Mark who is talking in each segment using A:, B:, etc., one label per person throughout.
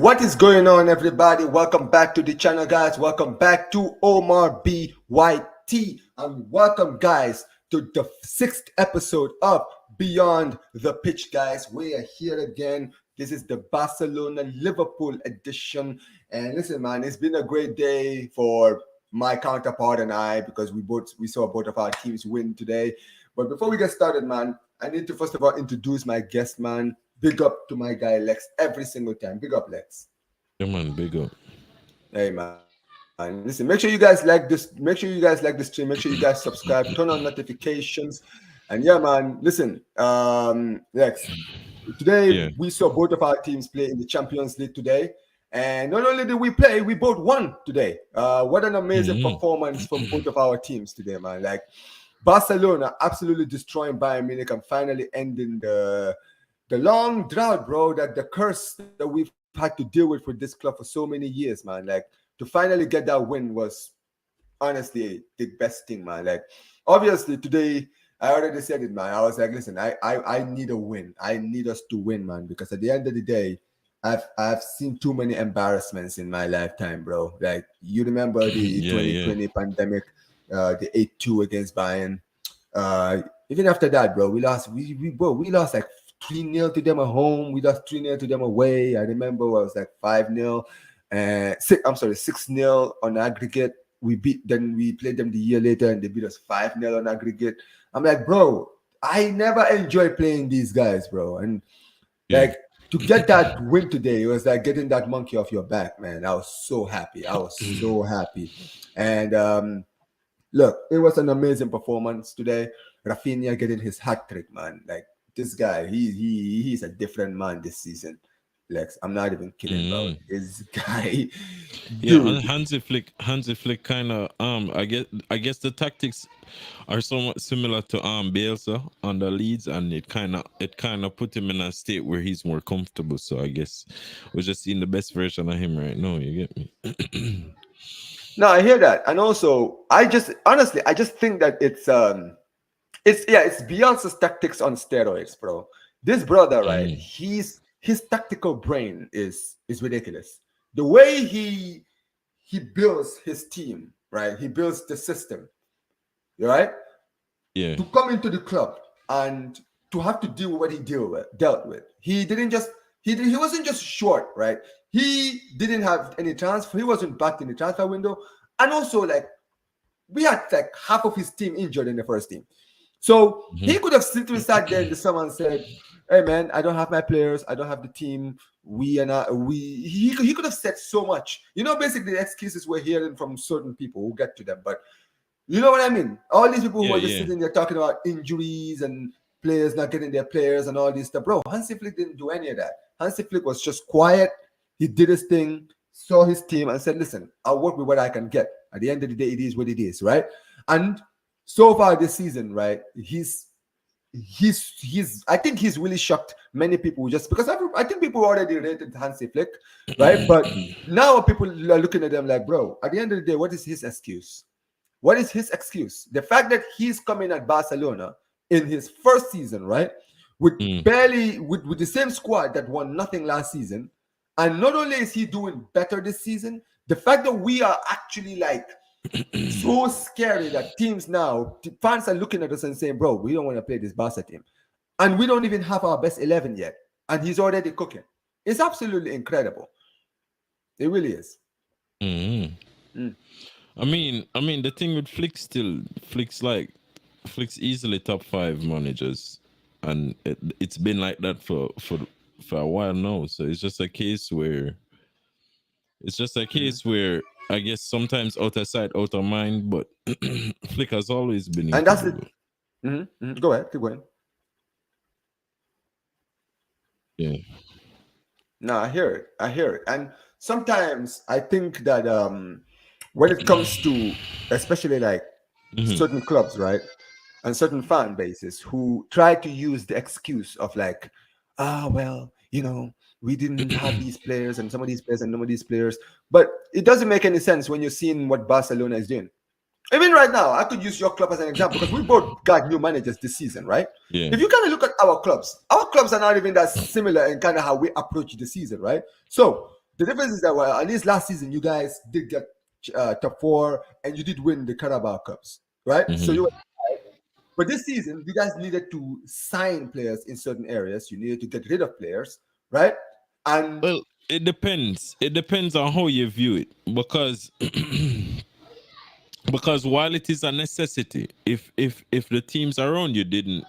A: What is going on, everybody? Welcome back to the channel, guys. Welcome back to Omar BYT, and welcome, guys, to the 6th episode of Beyond the Pitch, guys. We are here again. This is the Barcelona Liverpool edition, and listen, man, it's been a great day for my counterpart and I because we saw both of our teams win today. But before we get started, man, I need to first of all introduce my guest, man. Big up to my guy Lex every single time. Big up, Lex.
B: Yeah, man, big up.
A: Hey, man. Listen, make sure you guys like this. Make sure you guys like the stream. Make sure you guys subscribe. Turn on notifications. And yeah, man. Listen, Lex. Today we saw both of our teams play in the Champions League today. And not only did we play, we both won today. What an amazing performance from both of our teams today, man. Like Barcelona absolutely destroying Bayern Munich and finally ending the long drought, bro, that the curse that we've had to deal with this club for so many years, man. Like, to finally get that win was honestly the best thing, man. Like, obviously, today, I already said it, man. I was like, listen, I need a win. I need us to win, man, because at the end of the day, I've seen too many embarrassments in my lifetime, bro. Like, you remember the 2020 pandemic, the 8-2 against Bayern. Even after that, bro, we lost like 3-0 to them at home. We lost 3-0 to them away. I remember it was like 5-0. 6-0 on aggregate. We played them the year later and they beat us 5-0 on aggregate. I'm like, bro, I never enjoy playing these guys, bro. And like to get that win today, it was like getting that monkey off your back, man. I was so happy. And look, it was an amazing performance today. Rafinha getting his hat trick, man. Like, this guy, he's a different man this season. Lex, I'm not even kidding, bro. This guy,
B: dude. Hansi Flick kind of I guess the tactics are somewhat similar to Bielsa on the Leeds, and it kind of put him in a state where he's more comfortable. So I guess we're just seeing the best version of him right now. You get me?
A: No, I hear that, and also I just think that it's Bielsa's tactics on steroids, bro. This brother, right? His tactical brain is ridiculous. The way he builds his team, right? He builds the system, right?
B: Yeah.
A: To come into the club and to have to deal with what he dealt with. He wasn't just short, right? He didn't have any transfer. He wasn't backed in the transfer window, and also like we had like half of his team injured in the first team. So he could have simply sat there in the summer and said, hey, man, I don't have my players. I don't have the team. He could have said so much. You know, basically the excuses we're hearing from certain people. We'll get to them. But you know what I mean? All these people who are just sitting there talking about injuries and players not getting their players and all this stuff. Bro, Hansi Flick didn't do any of that. Hansi Flick was just quiet. He did his thing, saw his team and said, listen, I'll work with what I can get. At the end of the day, it is what it is, right? And so far this season, right, I think he's really shocked many people just because I think people already rated Hansi Flick, right? But now people are looking at them like, bro, at the end of the day, what is his excuse? What is his excuse? The fact that he's coming at Barcelona in his first season, right, with the same squad that won nothing last season, and not only is he doing better this season, the fact that we are actually like so scary that fans are looking at us and saying, bro, we don't want to play this Barca team. And we don't even have our best 11 yet. And he's already cooking. It's absolutely incredible. It really is.
B: I mean, the thing with Flick's easily top 5 managers. And it's been like that for a while now. So it's just a case where I guess sometimes out of sight, out of mind, but Flick has always been incredible.
A: And that's it. Go ahead, keep going.
B: Yeah.
A: No, I hear it. And sometimes I think that when it comes to especially like certain clubs, right, and certain fan bases who try to use the excuse of like, well, you know, we didn't have these players and some of these players and some of these players. But it doesn't make any sense when you're seeing what Barcelona is doing. Even right now, I could use your club as an example because we both got new managers this season, right?
B: Yeah.
A: If you kind of look at our clubs are not even that similar in kind of how we approach the season, right? So The difference is that, well, at least last season you guys did get top four and you did win the Carabao Cups, right? So you were, but this season you guys needed to sign players in certain areas. You needed to get rid of players, right? And
B: Well, it depends. It depends on how you view it, because because while it is a necessity, if the teams around you didn't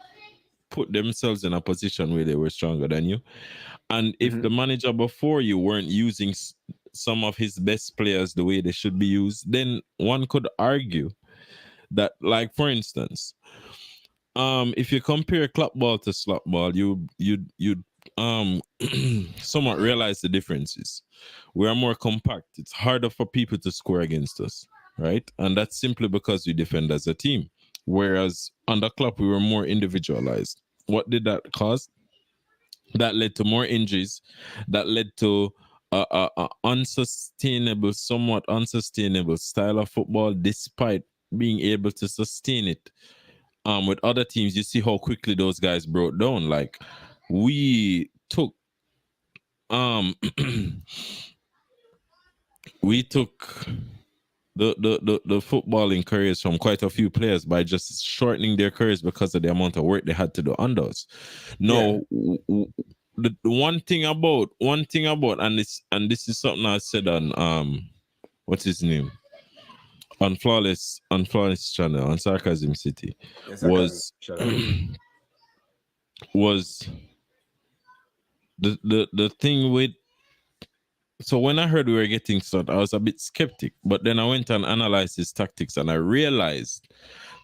B: put themselves in a position where they were stronger than you, and if the manager before you weren't using some of his best players the way they should be used, then one could argue that, like for instance, if you compare club ball to slot ball, you somewhat realize the differences. We are more compact. It's harder for people to score against us, right? And that's simply because we defend as a team. Whereas on the club, we were more individualized. What did that cause? That led to more injuries. That led to a unsustainable, somewhat unsustainable style of football, despite being able to sustain it. With other teams, you see how quickly those guys broke down. Like, we took we took the footballing careers from quite a few players by just shortening their careers because of the amount of work they had to do on those. No, the one thing about, and this is something I said on what's his name, on Flawless channel on Sarcasm City, was was the thing with. So when I heard we were getting started, I was a bit skeptic, but then I went and analyzed his tactics, and I realized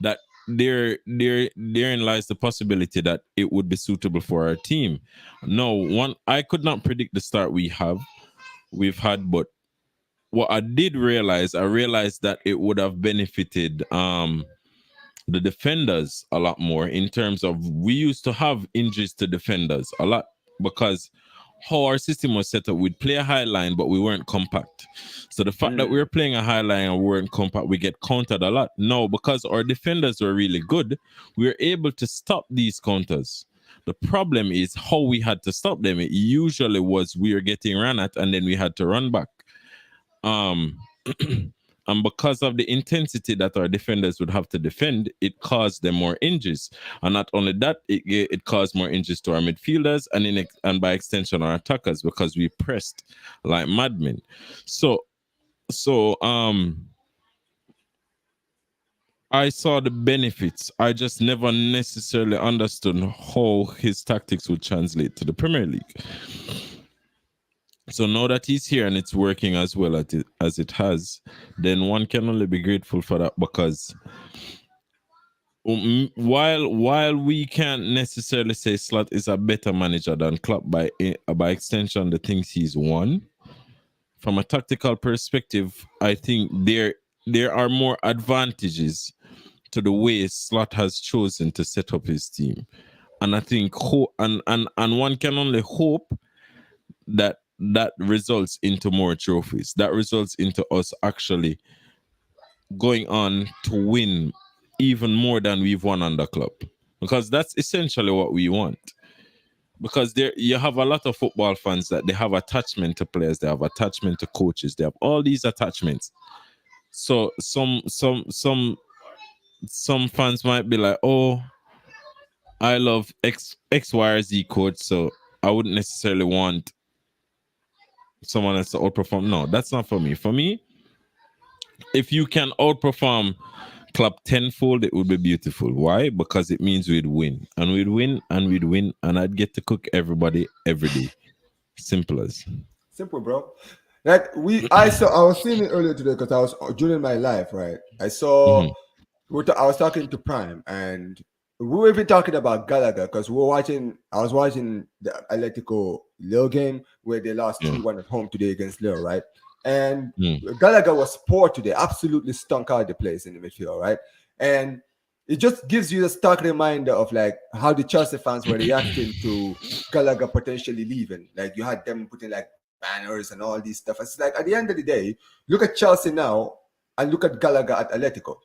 B: that therein lies the possibility that it would be suitable for our team. No, I could not predict the start we've had, but what I did realize, I realized that it would have benefited the defenders a lot more, in terms of, we used to have injuries to defenders a lot because how our system was set up, we'd play a high line, but we weren't compact. So the fact that we were playing a high line and we weren't compact, we get countered a lot. No, because our defenders were really good, we were able to stop these counters. The problem is how we had to stop them. It usually was we were getting run at and then we had to run back. And because of the intensity that our defenders would have to defend, it caused them more injuries. And not only that, it caused more injuries to our midfielders and by extension our attackers, because we pressed like madmen. So I saw the benefits. I just never necessarily understood how his tactics would translate to the Premier League. So now that he's here and it's working as well as it has, then one can only be grateful for that, because while we can't necessarily say Slot is a better manager than Klopp by extension, the things he's won, from a tactical perspective, I think there are more advantages to the way Slot has chosen to set up his team. And I think and one can only hope that results into more trophies. That results into us actually going on to win even more than we've won on the club, because that's essentially what we want. Because you have a lot of football fans that they have attachment to players, they have attachment to coaches, they have all these attachments. So some fans might be like, oh, I love X, Y, or Z coach, so I wouldn't necessarily want someone else to outperform. No, that's not for me. For me, if you can outperform club tenfold, it would be beautiful. Why? Because it means we'd win, and we'd win, and we'd win, and I'd get to cook everybody every day. Simple,
A: bro. Like I was seeing it earlier today because I was during my life, right? I saw I was talking to Prime, and we were even talking about Gallagher because I was watching the Atletico Lille game where they lost 3-1 at home today against Lille, right? And Gallagher was poor today, absolutely stunk out the place in the midfield, right? And it just gives you a stark reminder of like how the Chelsea fans were reacting to Gallagher potentially leaving. Like you had them putting like banners and all these stuff. It's like at the end of the day, look at Chelsea now and look at Gallagher at Atletico.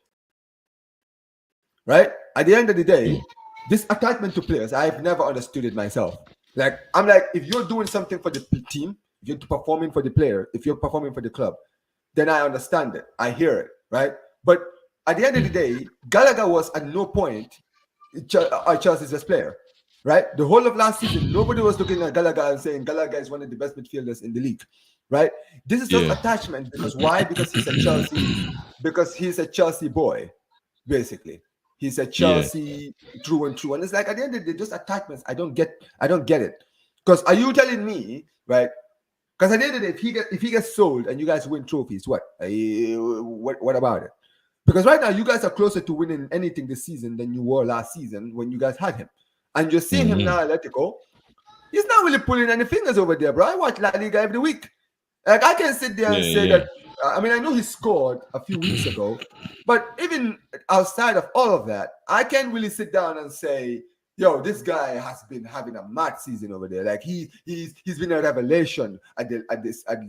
A: Right? At the end of the day, this attachment to players, I've never understood it myself. Like, I'm like, if you're doing something for the team, if you're performing for the player, if you're performing for the club, then I understand it. I hear it, right? But at the end of the day, Gallagher was at no point Chelsea's best player, right? The whole of last season, nobody was looking at Gallagher and saying Gallagher is one of the best midfielders in the league, right? This is just
B: Yeah.
A: attachment because why? Because he's a Chelsea boy, basically. He's a
B: Yeah.
A: Chelsea through and through, and it's like at the end of the day, just attachments. I don't get it. Because are you telling me, right? Because at the end of the day, if he gets sold and you guys win trophies, what about it? Because right now you guys are closer to winning anything this season than you were last season when you guys had him, and you're seeing him now, Atletico. He's not really pulling any fingers over there, bro. I watch La Liga every week. Like I can sit there and say that. I mean, I know he scored a few weeks ago, but even outside of all of that, I can't really sit down and say, yo, this guy has been having a mad season over there. Like he's been a revelation at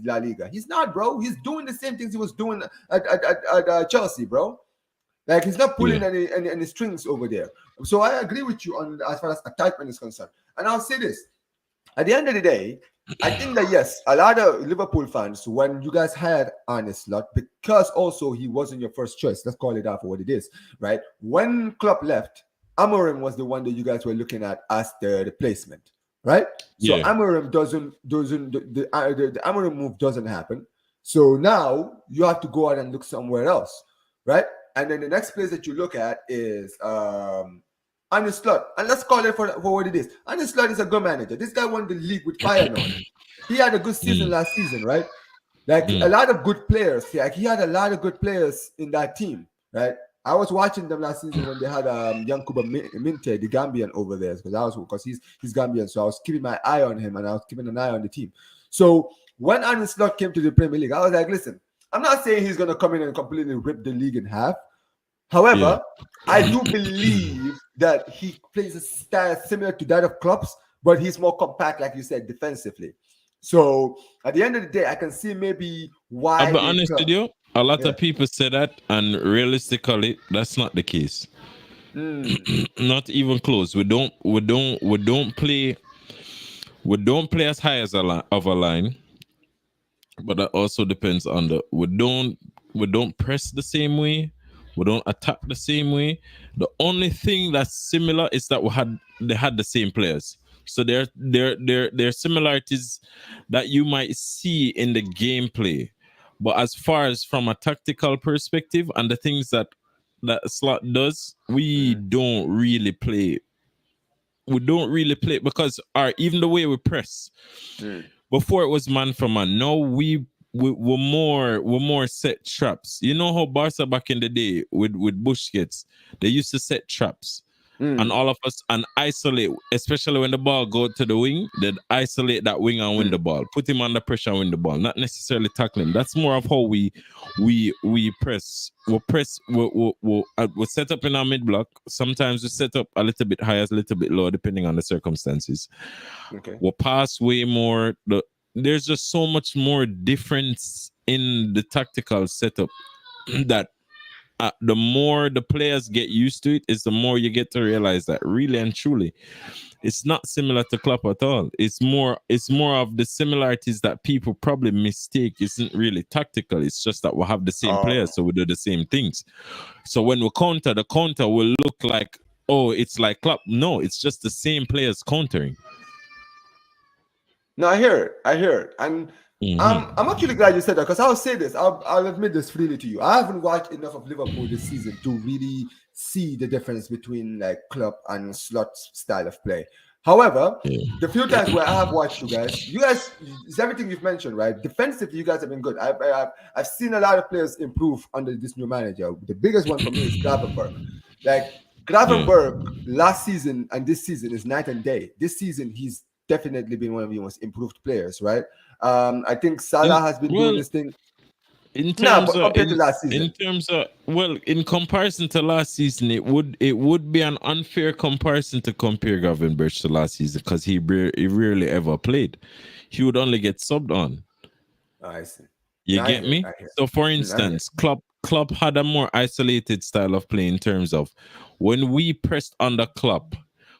A: La Liga. He's not, bro. He's doing the same things he was doing at Chelsea, bro. Like he's not pulling any strings over there. So I agree with you on as far as attachment is concerned. And I'll say this: at the end of the day, I think that yes, a lot of Liverpool fans, when you guys hired Arne Slot, because also he wasn't your first choice. Let's call it out for what it is, right? When Klopp left, Amorim was the one that you guys were looking at as the replacement, right? So Amorim the Amorim move doesn't happen. So now you have to go out and look somewhere else, right? And then the next place that you look at is Arne Slot. And let's call it for what it is. Arne Slot is a good manager. This guy won the league with Bayern on. He had a good season last season, right? Like a lot of good players. Like he had a lot of good players in that team, right? I was watching them last season when they had Yankuba Minte, the Gambian, over there, because he's Gambian. So I was keeping my eye on him and I was keeping an eye on the team. So when Arne Slot came to the Premier League, I was like, listen, I'm not saying he's gonna come in and completely rip the league in half. However, I do believe that he plays a style similar to that of Klopp's, but he's more compact, like you said, defensively. So at the end of the day, I can see maybe why.
B: I'll be honest with you. A lot of people say that, and realistically, that's not the case. Not even close. We don't play as high as a line, but that also depends on we don't press the same way. We don't attack the same way. The only thing that's similar is that they had the same players. So there are similarities that you might see in the gameplay. But as far as from a tactical perspective and the things that Slot does, we don't really play. We don't really play because even the way we press. Before it was man for man. Now we're more set traps. You know how Barca back in the day with Busquets, they used to set traps. And all of us and isolate, especially when the ball go to the wing, they'd isolate that wing and win the ball, put him under pressure and win the ball, not necessarily tackling. That's more of how we press. We'll set up in our mid block. Sometimes we set up a little bit higher, a little bit lower, depending on the circumstances. Okay. We'll pass way more. There's just so much more difference in the tactical setup that the more the players get used to it, is the more you get to realize that really and truly, it's not similar to Klopp at all. It's more of the similarities that people probably mistake isn't really tactical. It's just that we have the same players, so we do the same things. So when we counter, the counter will look like, oh, it's like Klopp. No, it's just the same players countering.
A: No, I hear it. And I'm actually glad you said that, because I'll say this. I'll admit this freely to you. I haven't watched enough of Liverpool this season to really see the difference between like Klopp and Slot's style of play. However, the few times where I have watched you guys, it's everything you've mentioned, right? Defensively, you guys have been good. I've seen a lot of players improve under this new manager. The biggest one for me is Gravenberch. Like Gravenberch last season and this season is night and day. This season, he's definitely been one of the most improved players, right? I think Salah has been doing this thing.
B: In comparison to last season, it would be an unfair comparison to compare Gravenberch to last season, because he rarely ever played. He would only get subbed on.
A: I see.
B: You get me? So, for instance, Klopp had a more isolated style of play in terms of when we pressed under Klopp,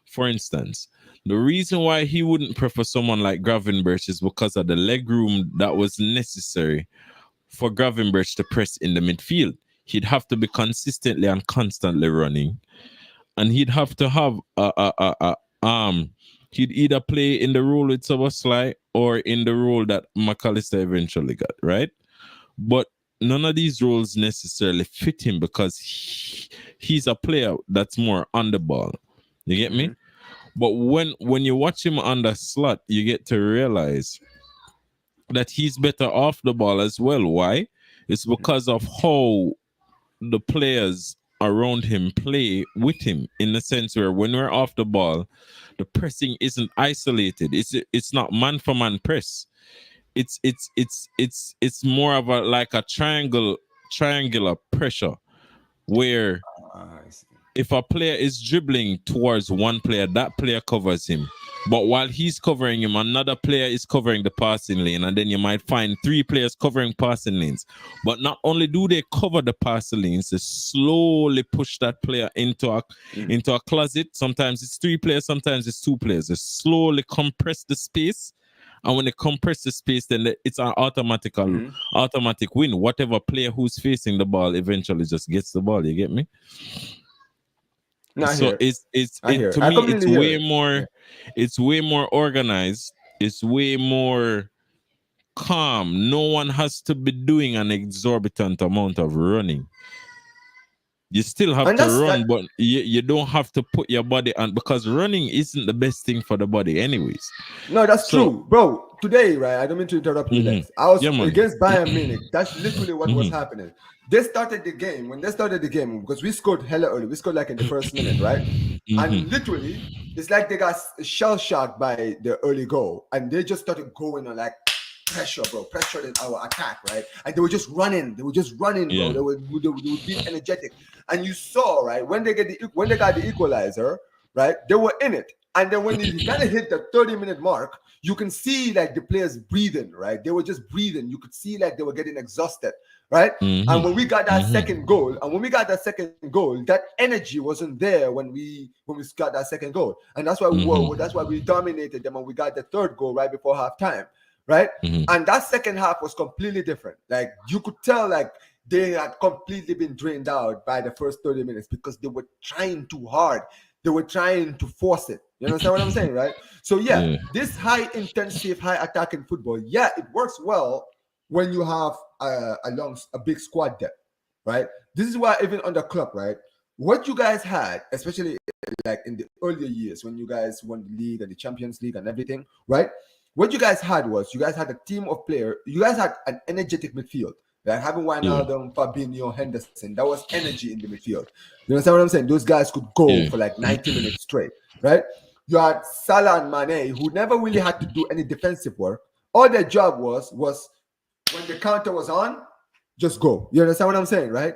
B: for instance, The reason why he wouldn't prefer someone like Gravenberch is because of the leg room that was necessary for Gravenberch to press in the midfield. He'd have to be consistently and constantly running, and he'd have to have he'd either play in the role with Szoboszlai or in the role that McAllister eventually got, right? But none of these roles necessarily fit him because he's a player that's more on the ball. You get me? But when you watch him on the slot, you get to realize that he's better off the ball as well. Why? It's because of how the players around him play with him, in the sense where when we're off the ball, the pressing isn't isolated. It's not man for man press. It's more of a like a triangular pressure where if a player is dribbling towards one player, that player covers him. But while he's covering him, another player is covering the passing lane, and then you might find 3 players covering passing lanes. But not only do they cover the passing lanes, they slowly push that player into a closet. Sometimes it's 3 players, sometimes it's 2 players. They slowly compress the space, and when they compress the space, then it's an automatic win. Whatever player who's facing the ball eventually just gets the ball. You get me? So to me it's way more it's way more organized, it's way more calm. No one has to be doing an exorbitant amount of running. You still have to run, but you don't have to put your body on, because running isn't the best thing for the body anyways.
A: No, that's true, bro. Today, right, I don't mean to interrupt you, Lex. I was against Bayern Munich. That's literally what was happening. They started the game. When they started the game, because we scored hella early, we scored like in the first minute, right? And literally, it's like they got shell shocked by the early goal, and they just started going on like pressure, bro, pressure in our attack, right? And they were just running, bro. They would be energetic. And you saw, right, when they got the equalizer, right, they were in it. And then when you kind of hit the 30-minute mark, you can see like the players breathing, right? They were just breathing. You could see like they were getting exhausted, right? And when we got that second goal, that energy wasn't there when we got that second goal. And that's why we dominated them, and we got the third goal right before halftime, right? And that second half was completely different. Like you could tell, like they had completely been drained out by the first 30 minutes because they were trying too hard. They were trying to force it. You understand what I'm saying, right? So this high intensive, high attacking football, it works well when you have a big squad depth, right? This is why even on the club, right, what you guys had, especially like in the earlier years when you guys won the league and the Champions League and everything, right? What you guys had was you guys had a team of players. You guys had an energetic midfield. Like having Wijnaldum, Fabinho, Henderson, that was energy in the midfield. You understand what I'm saying? Those guys could go for like 90 minutes straight, right? You had Salah and Mane, who never really had to do any defensive work. All their job was when the counter was on, just go. You understand what I'm saying, right?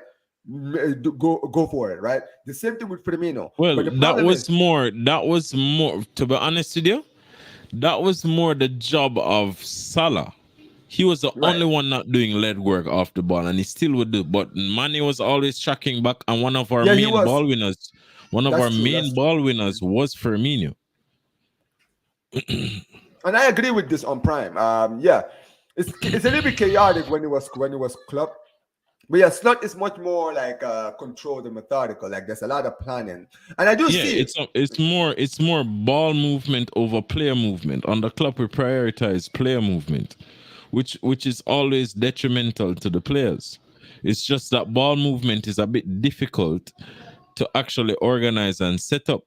A: Go for it, right? The same thing with Firmino.
B: Well, that was more. To be honest with you, that was more the job of Salah. He was the only one not doing lead work off the ball, and he still would do. But Mane was always tracking back, and one of our main ball winners was Firmino.
A: And I agree with this on Prime. It's a little bit chaotic when it was Klopp. But Slot is much more like controlled and methodical. Like there's a lot of planning, and I do see
B: it's more ball movement over player movement. On the club, we prioritize player movement, which is always detrimental to the players. It's just that ball movement is a bit difficult to actually organize and set up.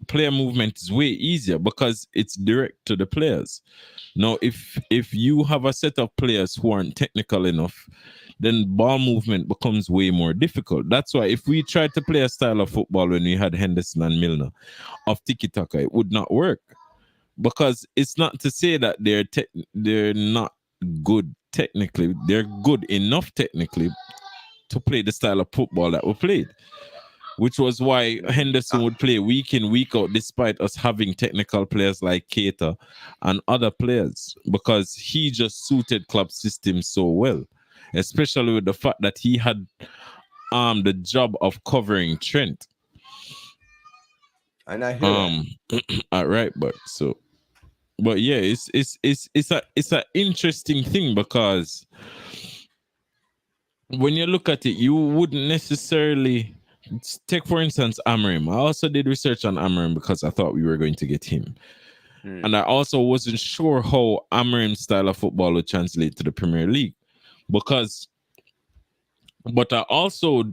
B: Player movement is way easier because it's direct to the players. Now, if you have a set of players who aren't technical enough, then ball movement becomes way more difficult. That's why if we tried to play a style of football when we had Henderson and Milner of tiki-taka, it would not work. Because it's not to say that they're not good technically. They're good enough technically to play the style of football that we played. Which was why Henderson would play week in, week out, despite us having technical players like Keita and other players, because he just suited club system so well, especially with the fact that he had the job of covering Trent.
A: And I hear that.
B: At right, but yeah, it's a interesting thing because when you look at it, you wouldn't necessarily take, for instance, Amarim. I also did research on Amarim because I thought we were going to get him. And I also wasn't sure how Amarim's style of football would translate to the Premier League. But I also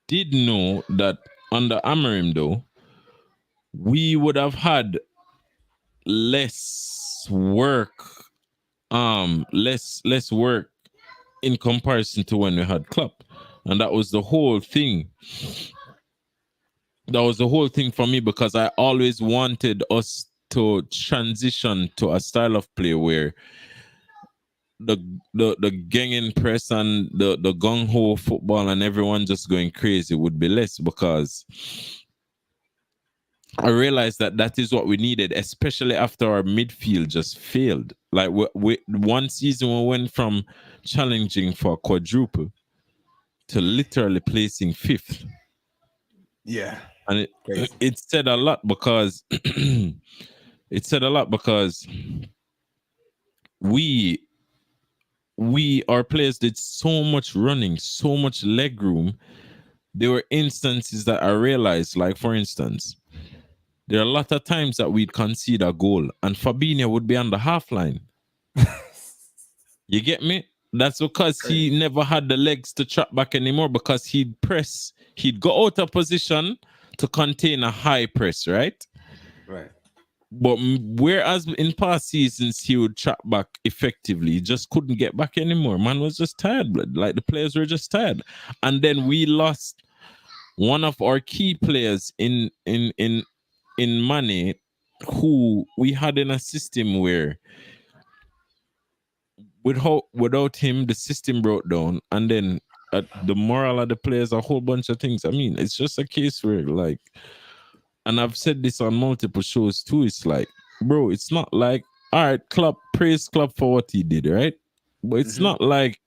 B: did know that under Amarim though, we would have had less work, less work in comparison to when we had Klopp. And that was the whole thing. That was the whole thing for me because I always wanted us to transition to a style of play where the gang press and the gung ho football and everyone just going crazy would be less, because I realized that is what we needed, especially after our midfield just failed. Like we one season we went from challenging for a quadruple to literally placing fifth.
A: Yeah.
B: And
A: Crazy.
B: it said a lot because our players did so much running, so much leg room. There were instances that I realized, like for instance, there are a lot of times that we'd concede a goal and Fabinho would be on the half line. You get me? That's because he never had the legs to track back anymore, because he'd go out of position to contain a high press, right?
A: Right.
B: But whereas in past seasons he would track back effectively, he just couldn't get back anymore. Man was just tired, blood. Like the players were just tired. And then we lost one of our key players in Mane, who we had in a system where without him the system broke down, and then the moral of the players, a whole bunch of things. I mean, it's just a case where, like, and I've said this on multiple shows too, it's like, bro, it's not like, all right, praise Klopp for what he did, right? But it's not like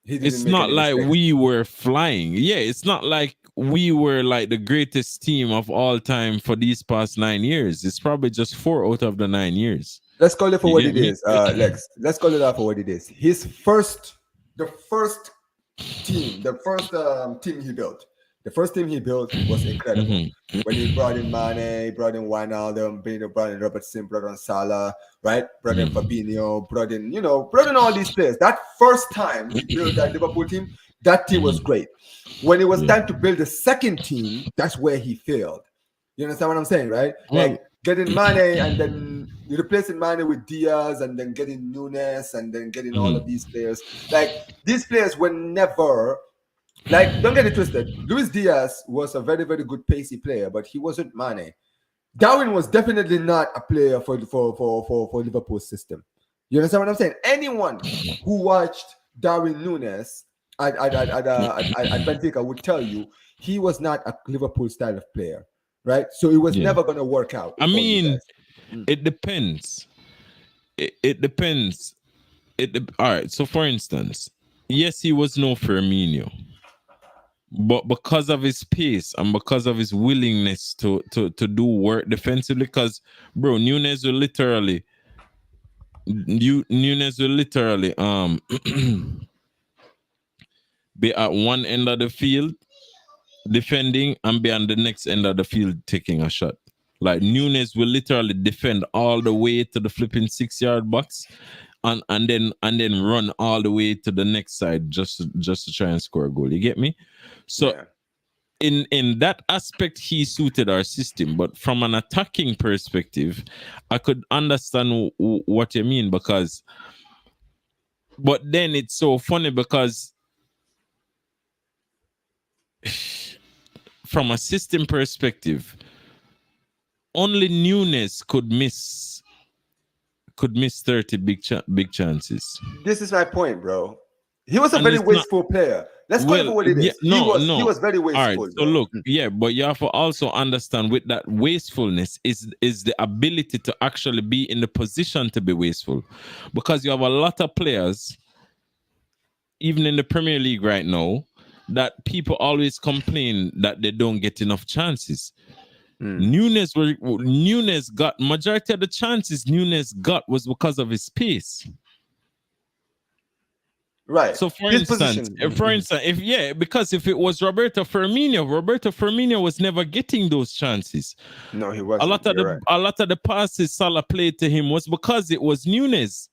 B: we were flying. Yeah, it's not like we were like the greatest team of all time for these past 9 years. It's probably just 4 out of the 9 years.
A: Let's call it for what it is, Lex. Let's call it out for what it is. The first team he built. The first team he built was incredible. When he brought in Mane, brought in Wijnaldum, brought in Robertson, brought in Salah, right? Brought in Fabinho, brought in all these players. That first time he built that Liverpool team, that team was great. When it was time to build the second team, that's where he failed. You understand what I'm saying, right? Like getting Mane and then replacing Mane with Diaz and then getting Nunes and then getting all of these players. Like these players were never, like, don't get it twisted. Luis Diaz was a very, very good pacey player, but he wasn't Mane. Darwin was definitely not a player for Liverpool's system. You understand what I'm saying? Anyone who watched Darwin Nunes at Benfica would tell you he was not a Liverpool style of player, right? So it was never going to work out.
B: I mean, it depends. It depends. All right. So, for instance, yes, he was no Firmino, but because of his pace and because of his willingness to do work defensively, because bro, Nunes will literally be at one end of the field defending and be on the next end of the field taking a shot. Like Nunes will literally defend all the way to the flipping 6-yard box and then run all the way to the next side just to try and score a goal. You get me? So in that aspect, he suited our system. But from an attacking perspective, I could understand what you mean, because but then it's so funny because from a system perspective, only Nunes could miss 30 big chances.
A: This is my point, bro. He was a very wasteful player. Let's call it for what it is. He was very wasteful.
B: All right, so look, but you have to also understand with that wastefulness is the ability to actually be in the position to be wasteful, because you have a lot of players, even in the Premier League right now, that people always complain that they don't get enough chances.
A: Mm.
B: Nunes got majority of the chances Nunes got was because of his pace.
A: Right.
B: So for
A: His
B: instance,
A: position.
B: because if it was Roberto Firmino was never getting those chances.
A: No, he wasn't. You're right.
B: A lot of the passes Salah played to him was because it was Nunes.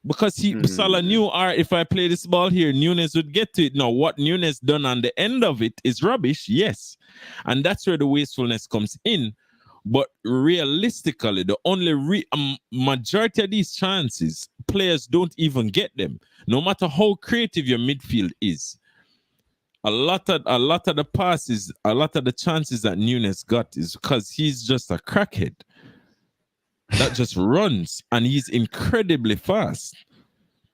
B: Because Salah knew, all right, if I play this ball here, Nunes would get to it. Now, what Nunes done on the end of it is rubbish, yes. And that's where the wastefulness comes in. But realistically, the only majority of these chances, players don't even get them. No matter how creative your midfield is. A lot of the passes, a lot of the chances that Nunes got is because he's just a crackhead that just runs, and he's incredibly fast.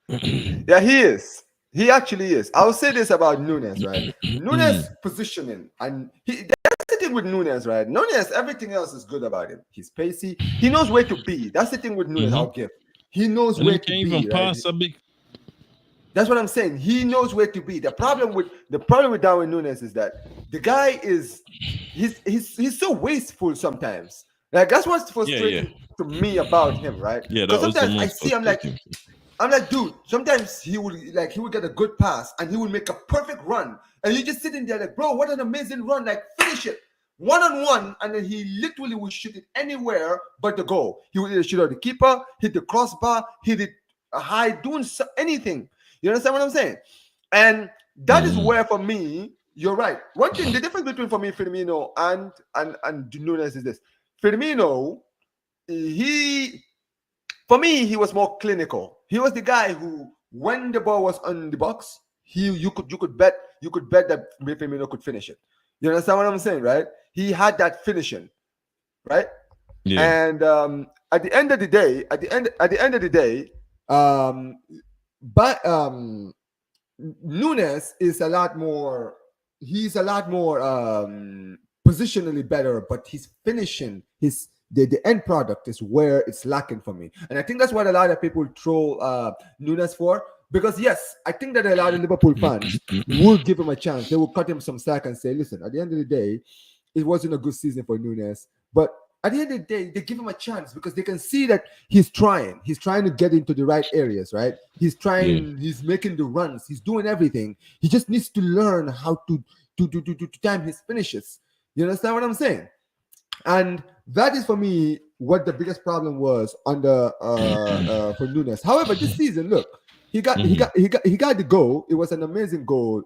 A: Yeah, he is. He actually is. I'll say this about Nunes, right? Nunes positioning, and that's the thing with Nunes, right? Nunes, everything else is good about him. He's pacey. He knows where to be. That's the thing with Nunes. I'll give. He knows
B: And
A: where
B: he
A: to
B: can
A: be.
B: even
A: Right?
B: pass a big.
A: That's what I'm saying. He knows where to be. The problem with Darwin Nunes is that the guy is he's so wasteful sometimes. Like that's what's frustrating to me about him, right?
B: Yeah,
A: Because
B: that was the
A: sometimes I
B: most
A: see
B: frustrating.
A: I'm like, dude, sometimes he would get a good pass and he would make a perfect run. And you're just sitting there like, bro, what an amazing run. Like, finish it. One on one, and then he literally would shoot it anywhere but the goal. He would either shoot at the keeper, hit the crossbar, hit it high, doing anything. You understand what I'm saying? And that is where, for me, you're right. One thing, the difference between for me, Firmino and Nunes is this. Firmino, for me, he was more clinical. He was the guy who, when the ball was on the box, you could bet that Firmino could finish it. You understand what I'm saying, right? He had that finishing, right?
B: Yeah.
A: And at the end of the day, but Nunes is a lot more. He's a lot more positionally better, but his finishing, the end product is where it's lacking for me. And I think that's what a lot of people troll Nunes for. Because yes, I think that a lot of Liverpool fans would give him a chance. They will cut him some slack and say, listen, at the end of the day, it wasn't a good season for Nunes. But at the end of the day, they give him a chance because they can see that he's trying. He's trying to get into the right areas, right? He's trying, he's making the runs, he's doing everything. He just needs to learn how to time his finishes. You understand what I'm saying? And that is for me what the biggest problem was under for Nunes. However, this season, look, he got the goal. It was an amazing goal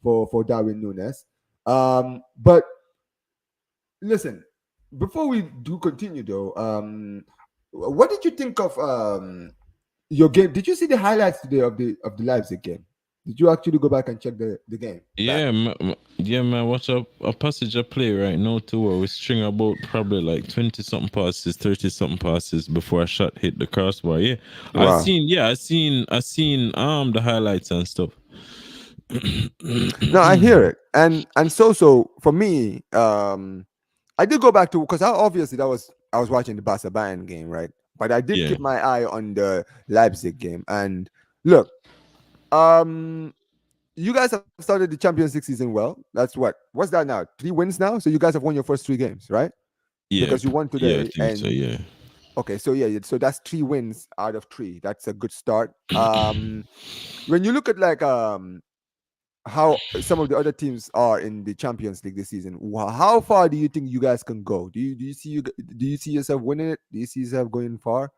A: for Darwin Nunes. But listen, before we do continue though, what did you think of your game? Did you see the highlights today of the Leipzig game? Did you actually go back and check the game?
B: Yeah, man. Watch a passage of play right now too, where we string about probably like 20 something passes, 30 something passes before a shot hit the crossbar. Yeah,
A: Wow.
B: I seen the highlights and stuff.
A: No, I hear it, and so for me, I did go back to because obviously I was watching the Barca Bayern game, right? But I did keep my eye on the Leipzig game, and look, you guys have started the Champions League season well. That's what's that now? 3 wins now, so you guys have won your first 3 games, right?
B: Yeah,
A: because you won today.
B: Yeah, I think so. Yeah.
A: Okay, so that's 3 wins out of 3. That's a good start. When you look at like how some of the other teams are in the Champions League this season, how far do you think you guys can go? Do you see yourself winning it? Do you see yourself going far?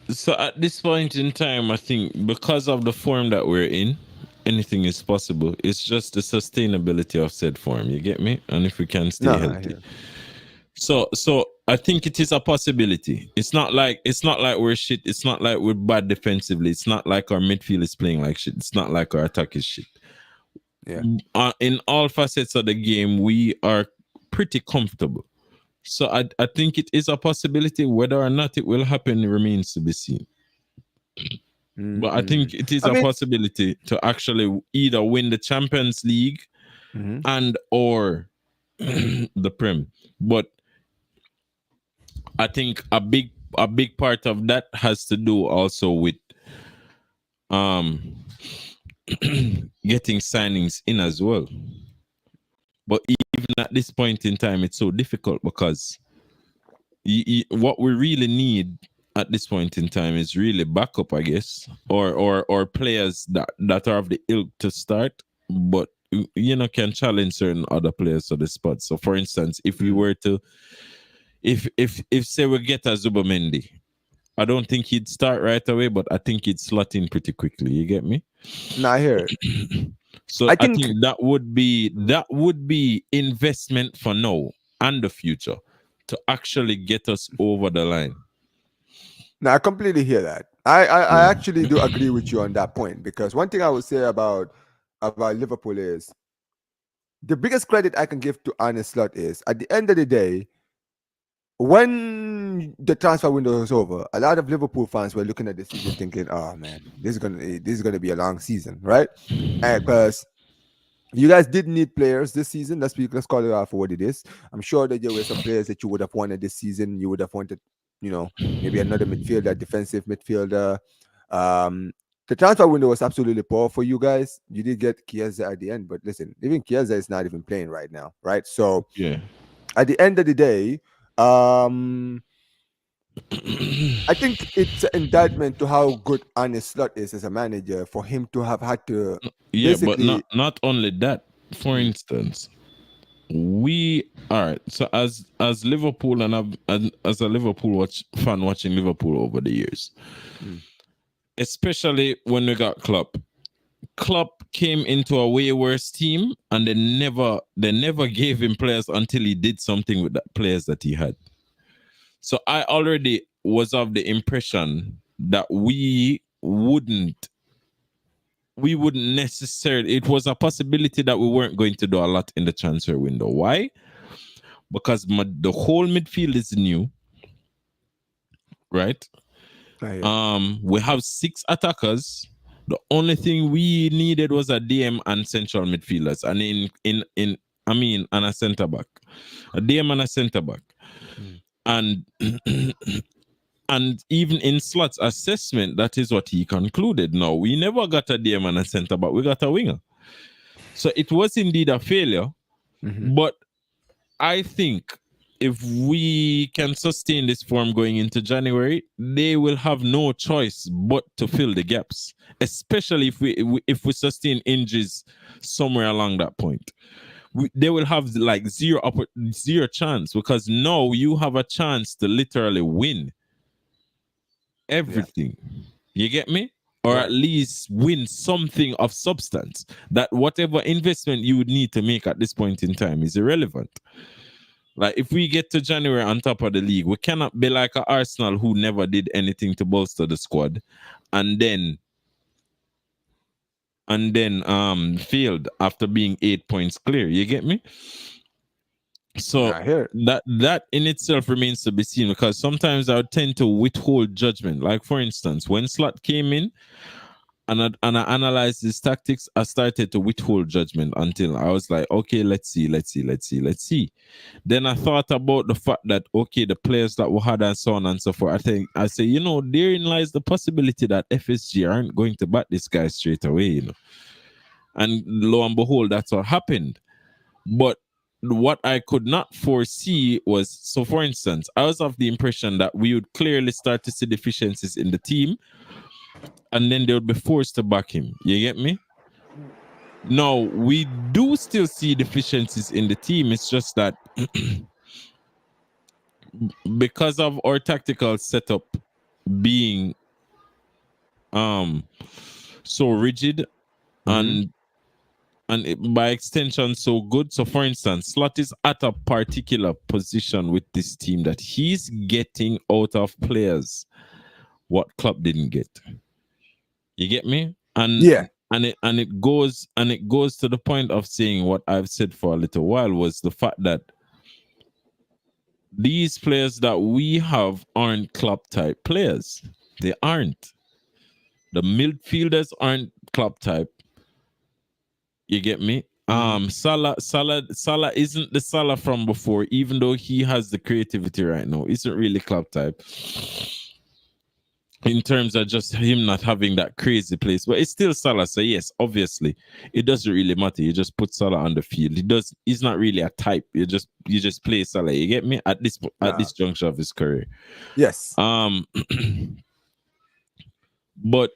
B: So at this point in time, I think because of the form that we're in, anything is possible. It's just the sustainability of said form. You get me? And if we can stay healthy. So I think it is a possibility. It's not like we're shit. It's not like we're bad defensively. It's not like our midfield is playing like shit. It's not like our attack is shit.
A: Yeah.
B: In all facets of the game, we are pretty comfortable. So I think it is a possibility. Whether or not it will happen remains to be seen. But I think it is a possibility to actually either win the Champions League and or the Prem. But I think a big part of that has to do also with getting signings in as well. But even at this point in time, it's so difficult because what we really need at this point in time is really backup, I guess, or players that are of the ilk to start, but can challenge certain other players to the spot. So, for instance, if we were to, if say we get a Zubamendi, I don't think he'd start right away, but I think he'd slot in pretty quickly. You get me?
A: No, I hear it.
B: So I think that would be investment for now and the future to actually get us over the line.
A: No, I completely hear that. I actually do agree with you on that point, because one thing I would say about Liverpool is the biggest credit I can give to Arne Slot is, at the end of the day, when the transfer window was over, a lot of Liverpool fans were looking at the season thinking, "Oh man, this is gonna be a long season, right?" Because you guys did need players this season. Let's call it out for what it is. I'm sure that there were some players that you would have wanted this season. You would have wanted, maybe another midfielder, defensive midfielder. The transfer window was absolutely poor for you guys. You did get Chiesa at the end, but listen, even Chiesa is not even playing right now, right? So
B: yeah,
A: at the end of the day, I think it's an indictment to how good Arne Slot is as a manager for him to have had to
B: but
A: basically.
B: not only that. For instance, so as Liverpool, and as a Liverpool fan watching Liverpool over the years, especially when we got Klopp came into a way worse team, and they never gave him players until he did something with the players that he had. So I already was of the impression that we wouldn't necessarily, it was a possibility that we weren't going to do a lot in the transfer window. Why? Because the whole midfield is new, right? We have 6 attackers. The only thing we needed was a DM and central midfielders, and and a centre back, a DM and a centre back, and and even in Slot's assessment, that is what he concluded. No, we never got a DM and a centre back. We got a winger. So it was indeed a failure, but I think if we can sustain this form going into January, they will have no choice but to fill the gaps, especially if we sustain injuries somewhere along that point. They will have like zero chance, because now you have a chance to literally win everything. You get me? Or at least win something of substance, that whatever investment you would need to make at this point in time is irrelevant. Like, if we get to January on top of the league, we cannot be like a Arsenal who never did anything to bolster the squad and then failed after being 8 points clear. You get me? So that in itself remains to be seen, because sometimes I would tend to withhold judgment. Like, for instance, when Slot came in and I analyzed his tactics, I started to withhold judgment until I was like, okay, let's see. Then I thought about the fact that, okay, the players that we had and so on and so forth. I say, therein lies the possibility that FSG aren't going to bat this guy straight away, And lo and behold, that's what happened. But what I could not foresee was, so for instance, I was of the impression that we would clearly start to see deficiencies in the team, and then they would be forced to back him. You get me? No, we do still see deficiencies in the team. It's just that because of our tactical setup being so rigid and by extension so good. So for instance, Slot is at a particular position with this team that he's getting out of players what Klopp didn't get. You get me? And it goes to the point of saying what I've said for a little while, was the fact that these players that we have aren't Klopp type players. They aren't. The midfielders aren't Klopp type. You get me? Salah isn't the Salah from before, even though he has the creativity right now. Isn't really Klopp type. in terms of just him not having that crazy place. But it's still Salah. So yes, obviously, it doesn't really matter. You just put Salah on the field. He's not really a type. You just play Salah. You get me? At
A: Nah.
B: this juncture of his career.
A: Yes.
B: Um, but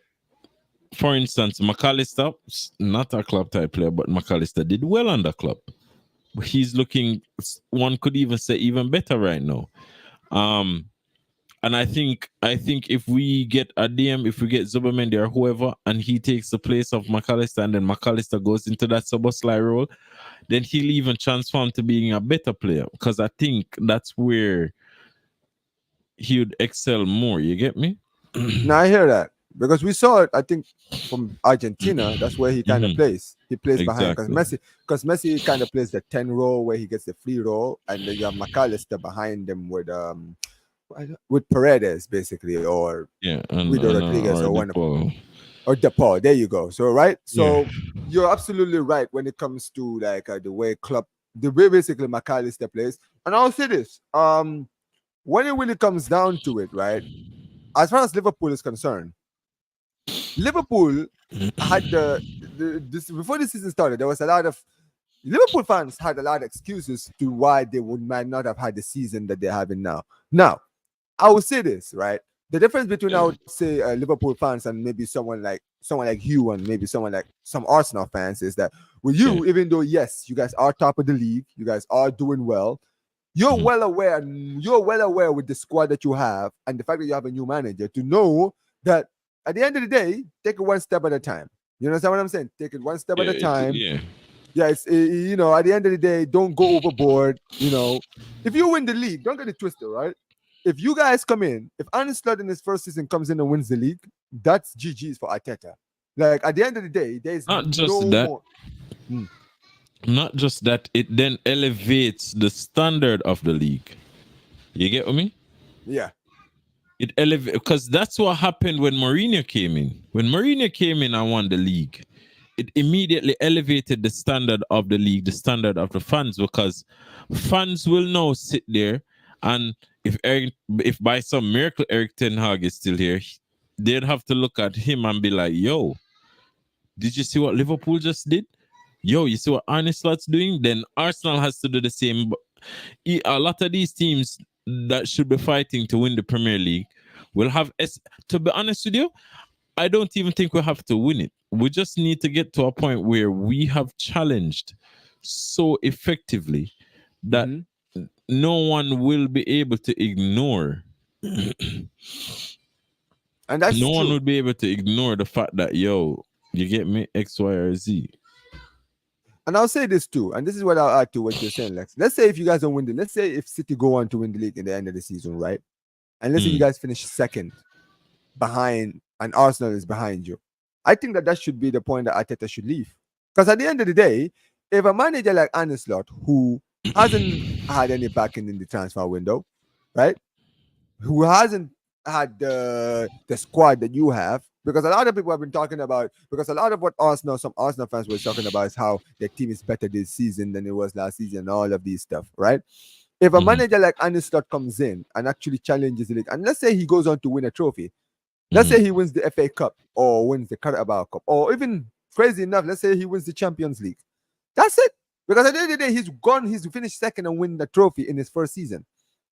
B: for instance, McAllister, not a club type player, but McAllister did well on the club. He's looking, one could even say, even better right now. And I think if we get a DM, if we get Zubermendi or whoever, and he takes the place of McAllister, and then McAllister goes into that Szoboszlai role, then he'll even transform to being a better player. Because I think that's where he would excel more. You get me?
A: Now I hear that because we saw it. I think from Argentina, that's where he kind of plays. He plays behind
B: Exactly.
A: because Messi kind of plays the 10 role where he gets the free role, and then you have McAllister behind him with Paredes basically, or
B: Yeah,
A: Guido Rodriguez,
B: or
A: or one of
B: DePaul.
A: or DePaul. There you go. So right, so
B: Yeah.
A: you're absolutely right when it comes to like the way basically McAllister plays. And I'll say this: when it really comes down to it, right, as far as Liverpool is concerned, Liverpool had this before the season started. There was a lot of Liverpool fans had a lot of excuses to why they might not have had the season that they're having now. Now, I will say this, right? The difference between I would say Liverpool fans and maybe someone like you and maybe someone like some Arsenal fans is that with you, even though yes, you guys are top of the league, you guys are doing well, you're well aware with the squad that you have and the fact that you have a new manager to know that at the end of the day, take it one step at a time. You understand what I'm saying? Take it one step at a time. Yeah, it's at the end of the day, don't go overboard. If you win the league, don't get it twisted, right? If you guys come in, if Arne Slot in his first season comes in and wins the league, that's GG's for Arteta. Like at the end of the day, there's
B: Not just
A: no
B: that.
A: more.
B: Not just that, it then elevates the standard of the league. You get what I mean?
A: Yeah.
B: It elevates because that's what happened when Mourinho came in. When Mourinho came in and won the league, it immediately elevated the standard of the league, the standard of the fans, because fans will now sit there and if by some miracle Eric Ten Hag is still here, they'd have to look at him and be like, yo, did you see what Liverpool just did? Yo, you see what Arne Slot's doing? Then Arsenal has to do the same. A lot of these teams that should be fighting to win the Premier League will have, to be honest with you, I don't even think we have to win it. We just need to get to a point where we have challenged so effectively that no one will be able to ignore.
A: And that's
B: no
A: true.
B: one would be able to ignore the fact that, yo, you get me, X, Y, or Z.
A: And I'll say this too, and this is what I'll add to what you're saying, Lex. Let's say if you guys don't win let's say if City go on to win the league in the end of the season, right? And let's say you guys finish second behind, and Arsenal is behind you. I think that should be the point that Arteta should leave. Because at the end of the day, if a manager like Arne Slot, who hasn't had any backing in the transfer window, right? Who hasn't had the squad that you have, because a lot of people have been talking about, because a lot of what some Arsenal fans were talking about is how their team is better this season than it was last season, and all of these stuff, right? If a manager like Arne Slot comes in and actually challenges the league, and let's say he goes on to win a trophy, let's say he wins the FA Cup or wins the Carabao Cup, or even crazy enough, let's say he wins the Champions League. That's it. Because at the end of the day, he's finished second and win the trophy in his first season,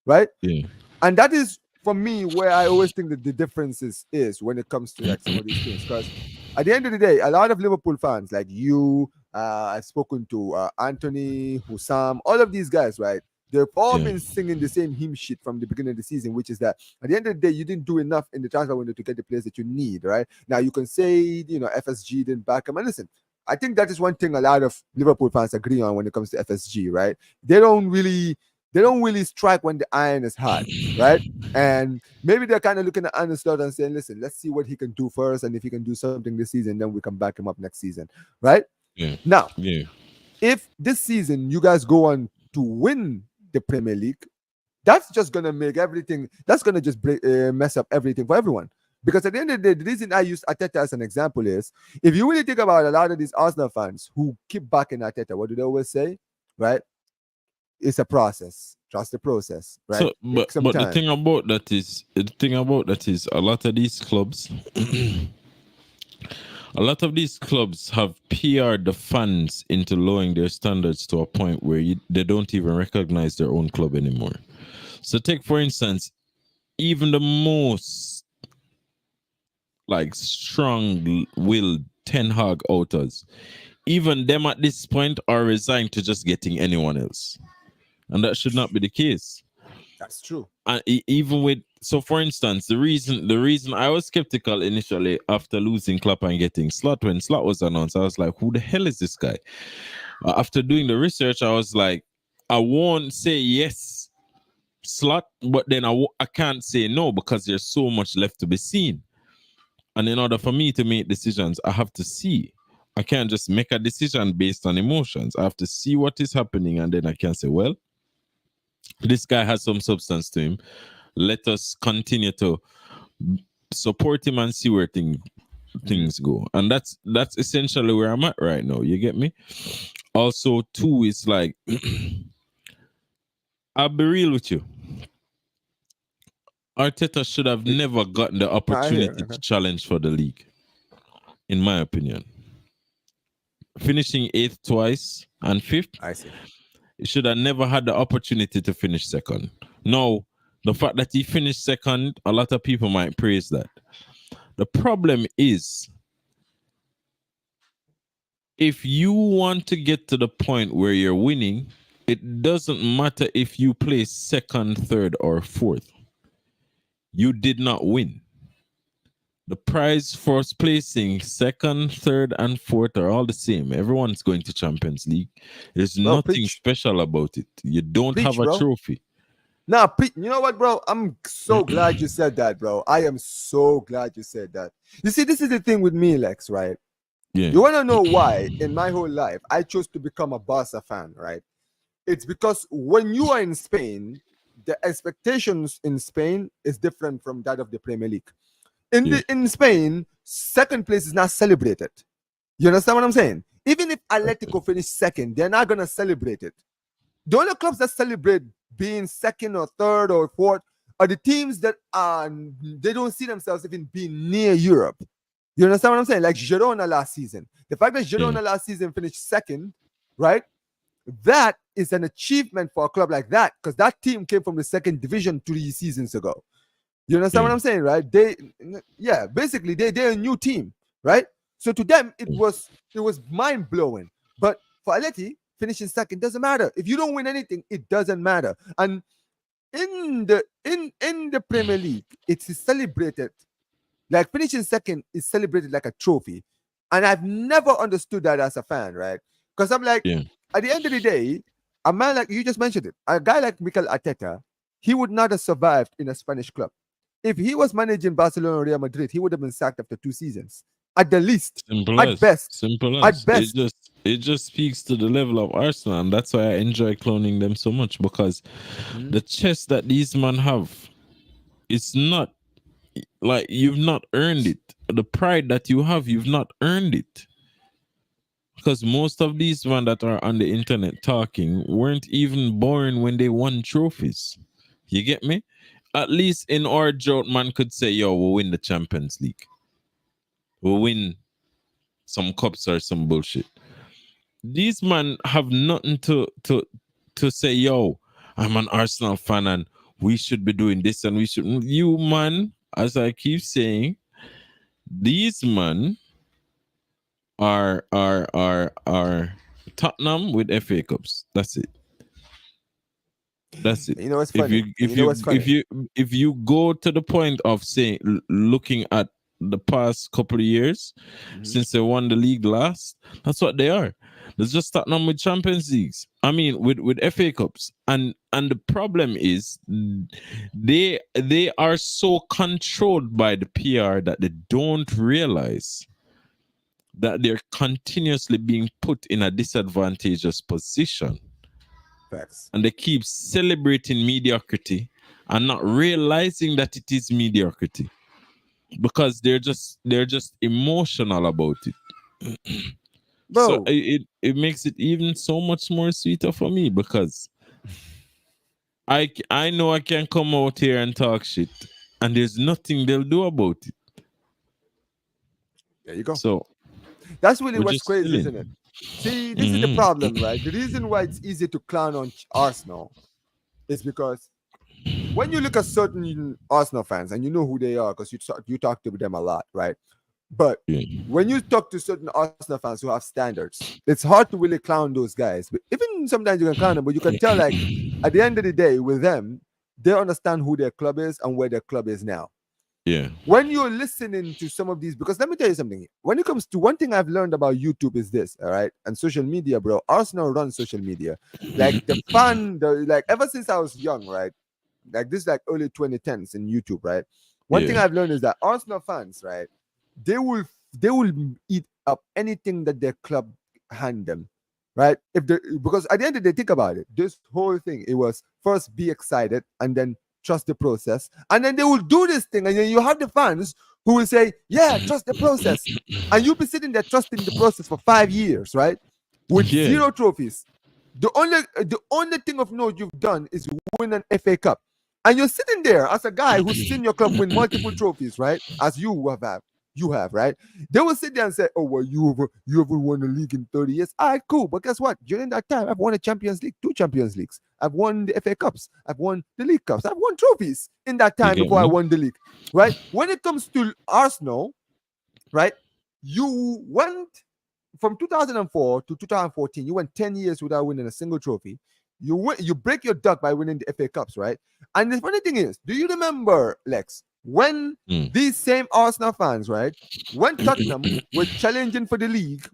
A: right?
B: Yeah.
A: And that is, for me, where I always think that the difference is when it comes to like some of these things. Because at the end of the day, a lot of Liverpool fans, like you, I've spoken to Anthony, Hussam, all of these guys, right? They've all been singing the same hymn sheet from the beginning of the season, which is that at the end of the day, you didn't do enough in the transfer window to get the players that you need, right? Now you can say, FSG didn't back him. And listen, I think that is one thing a lot of Liverpool fans agree on when it comes to FSG, right? They don't really strike when the iron is hot, right? And maybe they're kind of looking at Arne Slot and saying, listen, let's see what he can do first. And if he can do something this season, then we can back him up next season, right?
B: Yeah.
A: Now,
B: yeah.
A: If this season you guys go on to win the Premier League, that's just going to make everything, that's going to just mess up everything for everyone. Because at the end of the day, the reason I use Arteta as an example is, if you really think about a lot of these Arsenal fans who keep backing Arteta, what do they always say, right? it's a process. Trust the process, right?
B: So, but
A: Take some
B: but
A: time.
B: the thing about that is a lot of these clubs, a lot of these clubs have PR'd the fans into lowering their standards to a point where they don't even recognize their own club anymore. So, take for instance, even the most like strong-willed Ten Hag outers, even them at this point are resigned to just getting anyone else, and that should not be the case.
A: That's true.
B: And even with, so for instance, the reason I was skeptical initially after losing Klopp and getting Slot, when Slot was announced, I was like, who the hell is this guy? After doing the research, I was like, I won't say yes, Slot, but then I can't say no because there's so much left to be seen. And in order for me to make decisions, I have to see. I can't just make a decision based on emotions. I have to see what is happening, and then I can say, well, this guy has some substance to him. Let us continue to support him and see where things go. And that's essentially where I'm at right now. You get me? Also, too, it's like I'll be real with you. Arteta should have never gotten the
A: I hear.
B: opportunity to challenge for the league, in my opinion. Finishing 8th twice and 5th,
A: I see.
B: he should have never had the opportunity to finish second. No, the fact that he finished second, a lot of people might praise that. The problem is, if you want to get to the point where you're winning, it doesn't matter if you place second, third, or fourth. You did not win. The prize for placing second, third, and fourth are all the same. Everyone's going to Champions League. There's
A: Bro,
B: nothing
A: preach.
B: special about it. You don't have
A: Preach,
B: a
A: bro.
B: trophy.
A: Now, you know what, bro? I'm so glad you said that, bro. I am so glad you said that. You see, this is the thing with me, Lex, right?
B: Yeah.
A: You want to know why in my whole life I chose to become a Barca fan, right? It's because when you are in Spain, the expectations in Spain is different from that of the Premier League. In Spain, second place is not celebrated. You understand what I'm saying? Even if Atletico finish second, they're not gonna celebrate it. The only clubs that celebrate being second or third or fourth are the teams that they don't see themselves even being near Europe. You understand what I'm saying? Like Girona last season. The fact that Girona last season finished second, right? That is an achievement for a club like that because that team came from the second division 3 seasons ago. You understand what I'm saying, right? Basically they're a new team, right? So to them it was mind blowing. But for Atleti, finishing second doesn't matter. If you don't win anything, it doesn't matter. And in the Premier League, it's celebrated like finishing second is celebrated like a trophy. And I've never understood that as a fan, right? Because I'm like, at the end of the day, a man like you just mentioned it, a guy like Mikel Arteta, he would not have survived in a Spanish club. If he was managing Barcelona or Real Madrid, he would have been sacked after 2 seasons. At the least. At best.
B: It just speaks to the level of Arsenal, and that's why I enjoy cloning them so much, because the chest that these men have, it's not like you've not earned it. The pride that you have, you've not earned it. Because most of these men that are on the internet talking weren't even born when they won trophies. You get me? At least in our drought, man could say, yo, we'll win the Champions League. We'll win some cups or some bullshit. These men have nothing to say, yo, I'm an Arsenal fan and we should be doing this and we should. You, man, as I keep saying, these men are Tottenham with FA Cups. That's it. That's it.
A: You know what's funny?
B: If you go to the point of saying, looking at the past couple of years since they won the league last, that's what they are. There's just Tottenham with Champions Leagues. I mean, with FA Cups, and the problem is they are so controlled by the PR that they don't realize that they're continuously being put in a disadvantageous position.
A: Facts.
B: And they keep celebrating mediocrity and not realizing that it is mediocrity, because they're just emotional about it.
A: Bro.
B: So it makes it even so much more sweeter for me, because I know I can come out here and talk shit, and there's nothing they'll do about it.
A: There you go.
B: So
A: That's really
B: we're
A: what's
B: just
A: crazy, isn't it?
B: chilling.
A: See, this is the
B: Mhm.
A: problem, right? The reason why it's easy to clown on Arsenal is because when you look at certain Arsenal fans, and you know who they are because you talk to them a lot, right? But
B: Yeah.
A: when you talk to certain Arsenal fans who have standards, it's hard to really clown those guys. But even sometimes you can clown them, but you can tell, like, at the end of the day, with them, they understand who their club is and where their club is now.
B: Yeah.
A: When you're listening to some of these, because let me tell you something. When it comes to one thing I've learned about YouTube is this, all right, and social media, bro. Arsenal runs social media, like like ever since I was young, right? Like this, like early 2010s in YouTube, right? One thing
B: Yeah.
A: I've learned is that Arsenal fans, right, they will they will eat up anything that their club hand them, right? If they Because at the end of the day, think about it. This whole thing, it was first be excited and then trust the process, and then they will do this thing, and then you have the fans who will say, "Yeah, trust the process," and you'll be sitting there trusting the process for 5 years, right, with
B: Yeah.
A: zero trophies. The only thing of note you've done is win an FA Cup, and you're sitting there as a guy who's seen your club win multiple trophies, right? As you have, right? They will sit there and say, "Oh well, you ever won a league in 30 years? All right, cool. But guess what? During that time, I've won a Champions League, 2 Champions Leagues. I've won the FA Cups. I've won the League Cups. I've won trophies in that
B: You
A: time
B: get
A: before I
B: me?
A: won the league, right? When it comes to Arsenal, right? You went from 2004 to 2014. You went 10 years without winning a single trophy. You break your duck by winning the FA Cups, right? And the funny thing is, do you remember, Lex, when
B: Mm.
A: these same Arsenal fans, right, when Tottenham were challenging for the league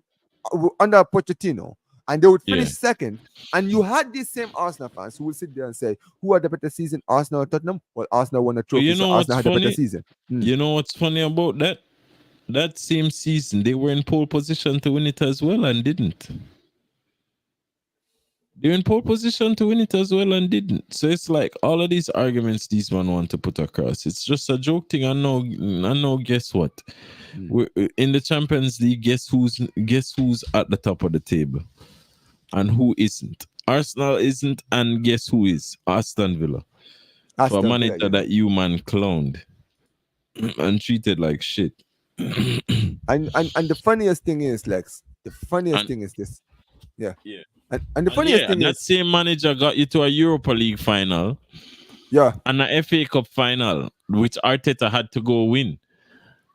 A: under Pochettino, and they would
B: Yeah.
A: finish second, and you had these same Arsenal fans who would sit there and say, "Who had the better season, Arsenal or Tottenham?" Well, Arsenal won a
B: But
A: trophy,
B: you
A: so
B: know
A: Arsenal
B: what's
A: had the better
B: funny?
A: season.
B: You know what's funny about that? That same season, they were in pole position to win it as well and didn't. They were in pole position to win it as well and didn't. So it's like all of these arguments these men want to put across. It's just a joke thing. I know. Guess what? We're in the Champions League. Guess who's at the top of the table and who isn't? Arsenal isn't, and guess who is? Aston Villa. For a
A: Aston Villa,
B: manager
A: yeah.
B: that you man cloned and treated like shit.
A: And the funniest thing is, Lex, the funniest
B: And
A: thing is this. Yeah.
B: yeah.
A: And the
B: And
A: funniest
B: yeah,
A: thing
B: that
A: is,
B: same manager got you to a Europa League final
A: yeah,
B: and a FA Cup final, which Arteta had to go win.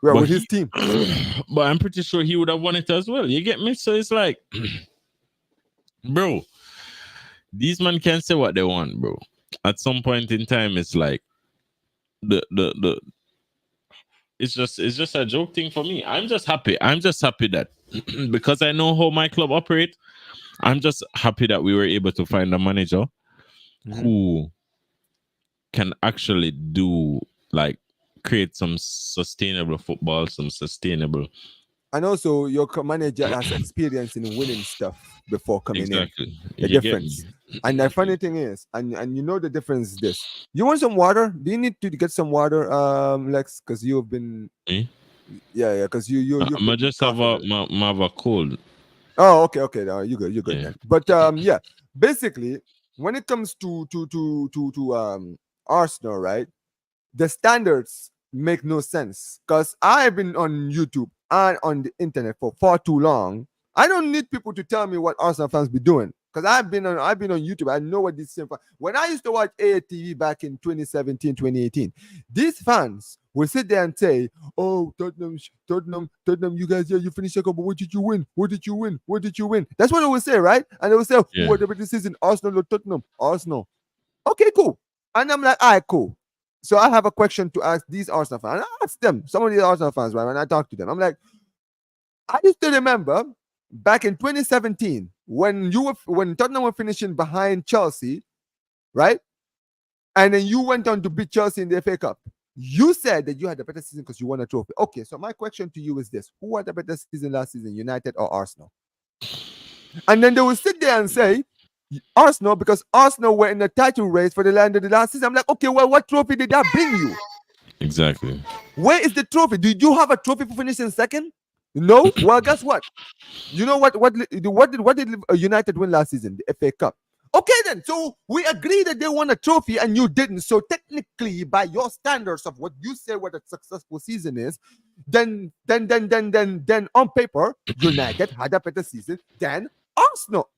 A: well,
B: But
A: with his
B: he,
A: team.
B: but I'm pretty sure he would have won it as well. You get me? So it's like, bro, these men can say what they want, bro. At some point in time, it's like the it's just a joke thing for me. I'm just happy. I'm just happy that because I know how my club operate. I'm just happy that we were able to find a manager who can actually do like create some sustainable football, some sustainable.
A: And also, your manager has experience in winning stuff before coming in.
B: Exactly.
A: The
B: You get
A: difference.
B: me?
A: And the funny thing is, and you know the difference is this. You want some water? Do you need to get some water, Lex? Because you've been,
B: Me?
A: yeah, because you've
B: I
A: been
B: just have
A: coughing.
B: have a cold.
A: Oh, okay. No, you're good
B: Yeah.
A: then. But yeah, basically, when it comes to Arsenal, right? The standards make no sense because I've been on YouTube and on the internet for far too long. I don't need people to tell me what Arsenal fans be doing because I've been on YouTube. I know what these same fans. When I used to watch AATV back in 2017, 2018, these fans will sit there and say, "Oh, Tottenham, you guys, yeah, you finished second, but what did you win? What did you win? What did you win?" That's what they will say, right? And they will say, "Who
B: Yeah.
A: are the better season, Arsenal or Tottenham? Arsenal." Okay, cool. And I'm like, all right, cool. So I have a question to ask these Arsenal fans. I ask them, some of these Arsenal fans, right? When I talk to them, I'm like, I used to remember back in 2017 when Tottenham were finishing behind Chelsea, right? And then you went on to beat Chelsea in the FA Cup. You said that you had a better season because you won a trophy. Okay, so my question to you is this: who had the better season last season, United or Arsenal? And then they will sit there and say, Arsenal, because Arsenal were in the title race for the land of the last season. I'm like, okay, well, what trophy did that bring you?
B: Exactly.
A: Where is the trophy? Did you have a trophy for finishing second? No. Well, guess what? You know what? What did United win last season? The FA Cup. Okay, then. So we agree that they won a trophy and you didn't. So technically, by your standards of what you say what a successful season is, then on paper, United had a better season than Arsenal.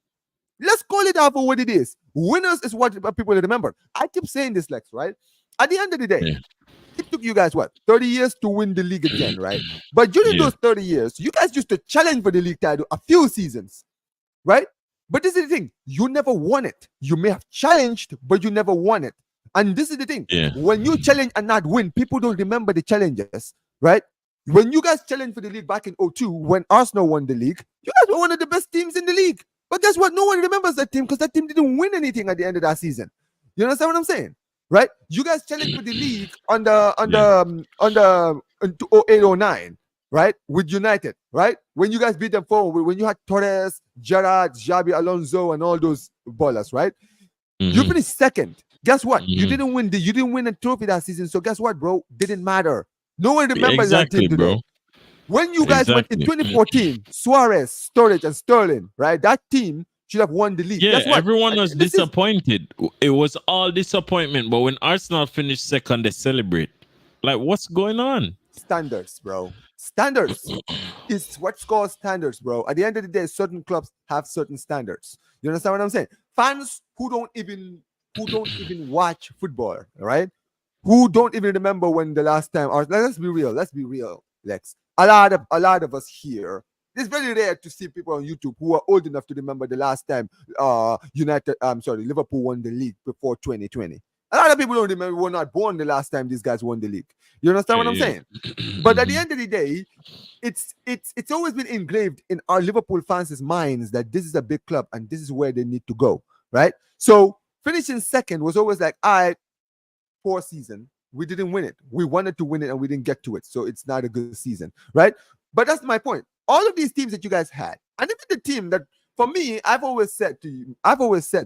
A: Let's call it out for what it is. Winners is what people remember. I keep saying this, Lex, right? At the end of the day,
B: Yeah.
A: it took you guys what 30 years to win the league again, right? But during
B: Yeah.
A: those 30 years, you guys used to challenge for the league title a few seasons, right? But this is the thing, you never won it. You may have challenged, but you never won it. And this is the thing,
B: Yeah.
A: when you challenge and not win, people don't remember the challenges, right? When you guys challenged for the league back in 02, when Arsenal won the league, you guys were one of the best teams in the league. But guess what? No one remembers that team because that team didn't win anything at the end of that season. You understand what I'm saying? Right? You guys challenged for the league on the 0809, right? With United, right? When you guys beat them 4, when you had Torres, Gerrard, Xabi Alonso, and all those ballers, right? You
B: Mhm.
A: finished second. Guess what? You
B: Mhm.
A: didn't win a trophy that season. So guess what, bro? Didn't matter. No one remembers that
B: Exactly,
A: team today.
B: bro.
A: When you guys went in
B: Exactly.
A: 2014, Suarez, Sturridge, and Sterling, right? That team should have won the league.
B: Yeah,
A: Guess what?
B: everyone was
A: This is
B: disappointed. It was all disappointment. But when Arsenal finished second, they celebrate. Like, what's going on?
A: standards, bro. Standards is what's called standards, bro. At the end of the day, certain clubs have certain standards. You understand what I'm saying? Fans who don't even watch football, right? Who don't even remember when the last time, or let's be real, Lex. A lot of us here. It's very rare to see people on YouTube who are old enough to remember the last time Liverpool won the league before 2020. A lot of people don't remember, were not born the last time these guys won the league. You understand what I'm
B: Yeah.
A: saying? But at the end of the day, it's always been engraved in our Liverpool fans' minds that this is a big club and this is where they need to go, right? So finishing second was always like, all right, poor season. We didn't win it. We wanted to win it and we didn't get to it. So it's not a good season, right? But that's my point. All of these teams that you guys had, and even the team that, for me, I've always said,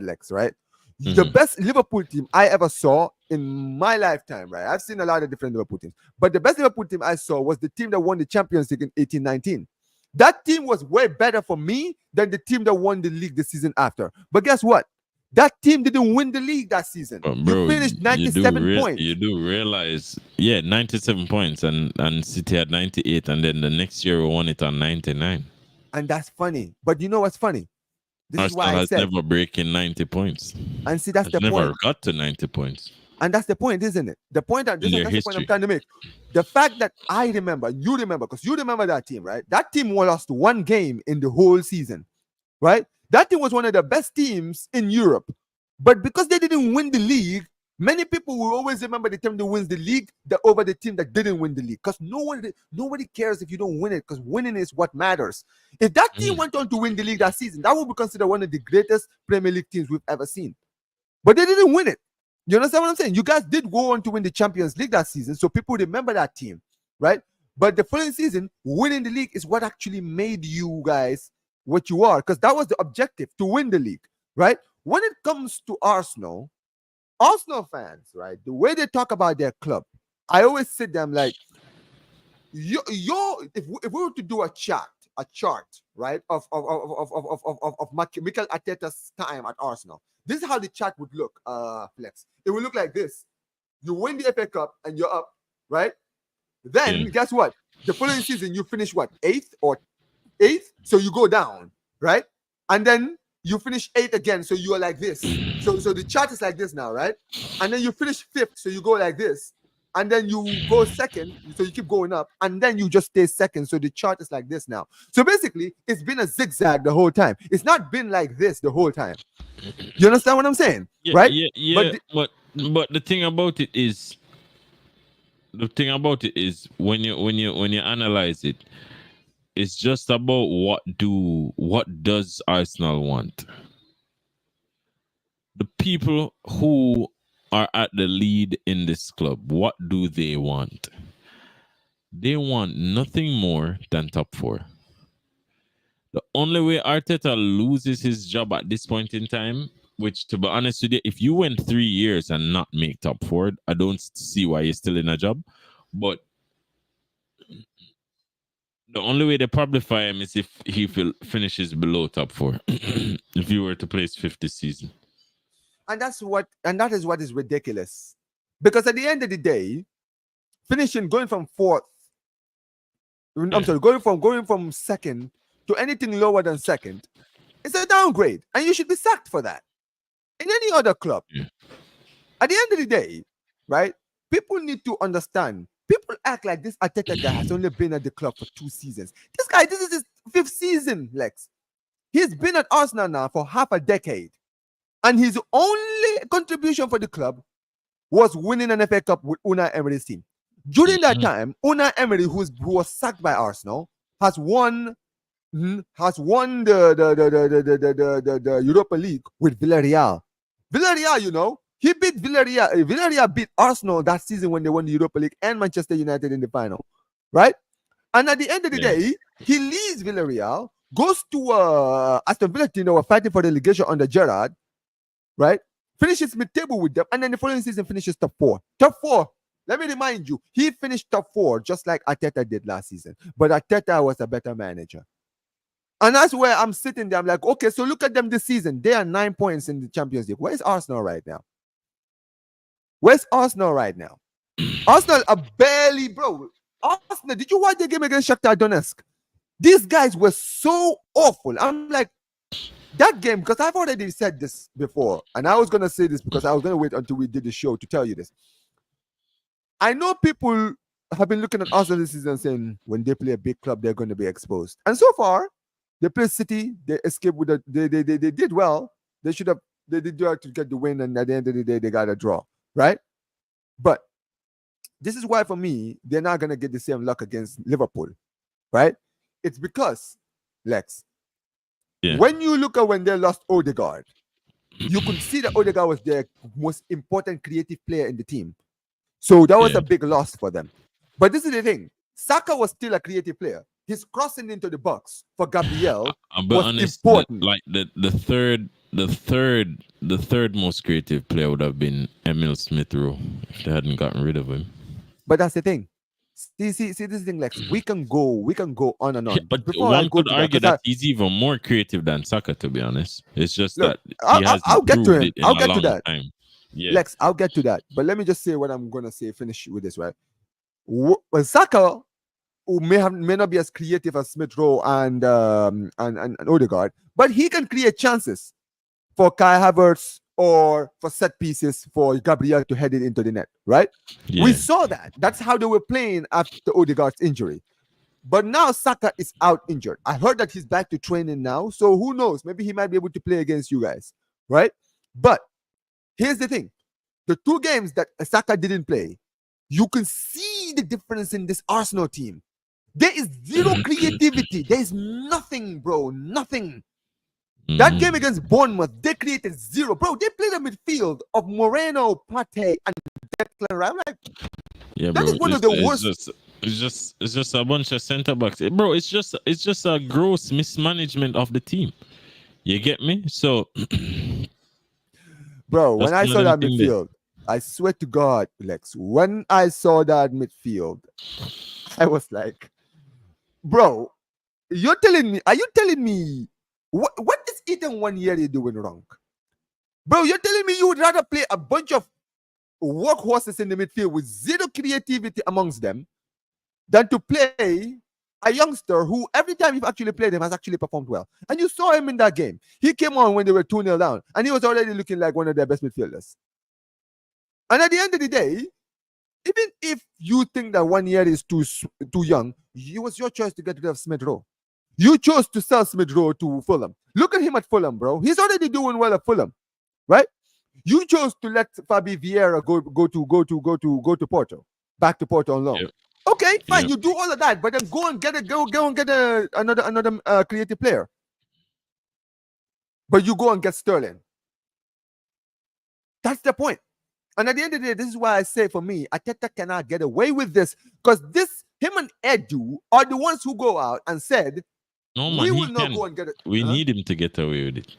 A: Lex, right? The
B: Mhm.
A: best Liverpool team I ever saw in my lifetime, right? I've seen a lot of different Liverpool teams, but the best Liverpool team I saw was the team that won the Champions League in 1819. That team was way better for me than the team that won the league the season after. But guess what? That team didn't win the league that season.
B: But
A: You
B: bro,
A: finished 97 points.
B: you do realize, yeah, 97 points and City had 98, and then the next year we won it on 99.
A: And that's funny. But you know what's funny? This is why
B: Arsenal
A: I
B: has
A: said,
B: never breaking 90 points.
A: and see, that's
B: Has
A: the
B: never
A: point.
B: got to 90 points
A: And that's the point, isn't it? The point that
B: in their
A: that's the point I'm
B: history.
A: trying to make. The fact that I remember, you remember, because you remember that team, right? That team lost one game in the whole season, right? That team was one of the best teams in Europe. But because they didn't win the league, many people will always remember the team that wins the league over the team that didn't win the league. Because nobody cares if you don't win it, because winning is what matters. If that team went on to win the league that season, that would be considered one of the greatest Premier League teams we've ever seen. But they didn't win it. You understand what I'm saying? You guys did go on to win the Champions League that season, so people remember that team, right? But the following season, winning the league is what actually made you guys what you are, because that was the objective, to win the league, right? When it comes to Arsenal fans, right, the way they talk about their club, I always sit them like, if we were to do a chart, right, of Mikel Arteta's time at Arsenal, this is how the chart would look, Flex. It would look like this. You win the FA Cup and you're up, right? Then guess what? The following season you finish what? Eighth? So you go down, right? And then you finish eighth again, so you are like this. So the chart is like this now, right? And then you finish fifth, so you go like this. And then you go second, so you keep going up, and then you just stay second. So the chart is like this now. So basically, it's been a zigzag the whole time. It's not been like this the whole time. You understand what I'm saying?
B: Yeah,
A: right?
B: yeah. But the thing about it is, when you analyze it, it's just about what does Arsenal want? The people who are at the lead in this club, what do they want? They want nothing more than top 4. The only way Arteta loses his job at this point in time, which, to be honest with you, if you went 3 years and not make top 4, I don't see why you're still in a job. But the only way they probably fire him is if he finishes below top 4. If you were to place 50th season.
A: And that is what is ridiculous. Because at the end of the day, finishing going from fourth, I'm sorry, going from second to anything lower than second, it's a downgrade. And you should be sacked for that. In any other club.
B: Yeah.
A: At the end of the day, right? People need to understand. People act like this Arteta guy has only been at the club for 2 seasons. This is his 5th season, Lex. He's been at Arsenal now for half a decade. And his only contribution for the club was winning an FA Cup with Unai Emery's team. During that time, Unai Emery, who was sacked by Arsenal, has won the Europa League with Villarreal. Villarreal, he beat Villarreal. Villarreal beat Arsenal that season when they won the Europa League and Manchester United in the final, right? And at the end of the day, he leaves Villarreal, goes to Aston Villa team, were fighting for relegation under Gerrard, right? Finishes mid-table with them, and then the following season finishes top 4. Top 4. Let me remind you, he finished top 4 just like Arteta did last season. But Arteta was a better manager. And that's where I'm sitting there. I'm like, okay, so look at them this season. They are 9 points in the Champions League. Where's Arsenal right now? Arsenal are barely, bro. Arsenal, did you watch the game against Shakhtar Donetsk? These guys were so awful. I'm like, that game, because I've already said this before, and I was going to say this because I was going to wait until we did the show to tell you this. I know people have been looking at Arsenal this season saying when they play a big club, they're going to be exposed. And so far, they played City, they escaped with they did well. They did well to get the win, and at the end of the day, they got a draw, right? But this is why, for me, they're not going to get the same luck against Liverpool, right? It's because, Lex, when you look at when they lost Odegaard, you could see that Odegaard was their most important creative player in the team. So that was a big loss for them. But this is the thing. Saka was still a creative player. His crossing into the box for Gabriel was important.
B: Like the third most creative player would have been Emil Smith-Rowe if they hadn't gotten rid of him.
A: But that's the thing. See this thing, Lex. We can go on and on.
B: But one could argue that he's even more creative than Saka, to be honest. It's just that
A: I'll get to him. I'll get to that.
B: Time. Yeah.
A: Lex, I'll get to that. But let me just say what I'm gonna say. Finish with this, right? Saka, who may not be as creative as Smith Rowe and Odegaard, but he can create chances for Kai Havertz or for set pieces for Gabriel to head it into the net, right? Yeah. We saw that. That's how they were playing after Odegaard's injury. But now Saka is out injured. I heard that he's back to training now. So who knows? Maybe he might be able to play against you guys, right? But here's the thing. The 2 games that Saka didn't play, you can see the difference in this Arsenal team. There is zero creativity. There is nothing, bro. Nothing. That game against Bournemouth, they created 0. Bro, they played a midfield of Moreno, Partey, and Declan Rice. Like, that is one of the worst.
B: It's just a bunch of centre backs, bro. It's just a gross mismanagement of the team. You get me? So,
A: bro, when I saw that midfield, I swear to God, Lex, when I saw that midfield, I was like, bro, are you telling me what is Ethan Nwaneri doing wrong? Bro, you're telling me you would rather play a bunch of workhorses in the midfield with 0 creativity amongst them than to play a youngster who every time you've actually played him has actually performed well. And you saw him in that game. He came on when they were 2-0 down, and he was already looking like one of their best midfielders. And at the end of the day, even if you think that 1 year is too young, it was your choice to get rid of Smith Rowe. You chose to sell Smith Rowe to Fulham. Look at him at Fulham, bro. He's already doing well at Fulham, right? You chose to let Fabi Vieira go to Porto, back to Porto on loan. Yep. Okay, fine. Yep. You do all of that, but then go and get another creative player. But you go and get Sterling. That's the point. And at the end of the day, this is why I say, for me, Arteta cannot get away with this, because him and Edu are the ones who go out and said,
B: no, man,
A: we will not go and get it.
B: We need him to get away with it.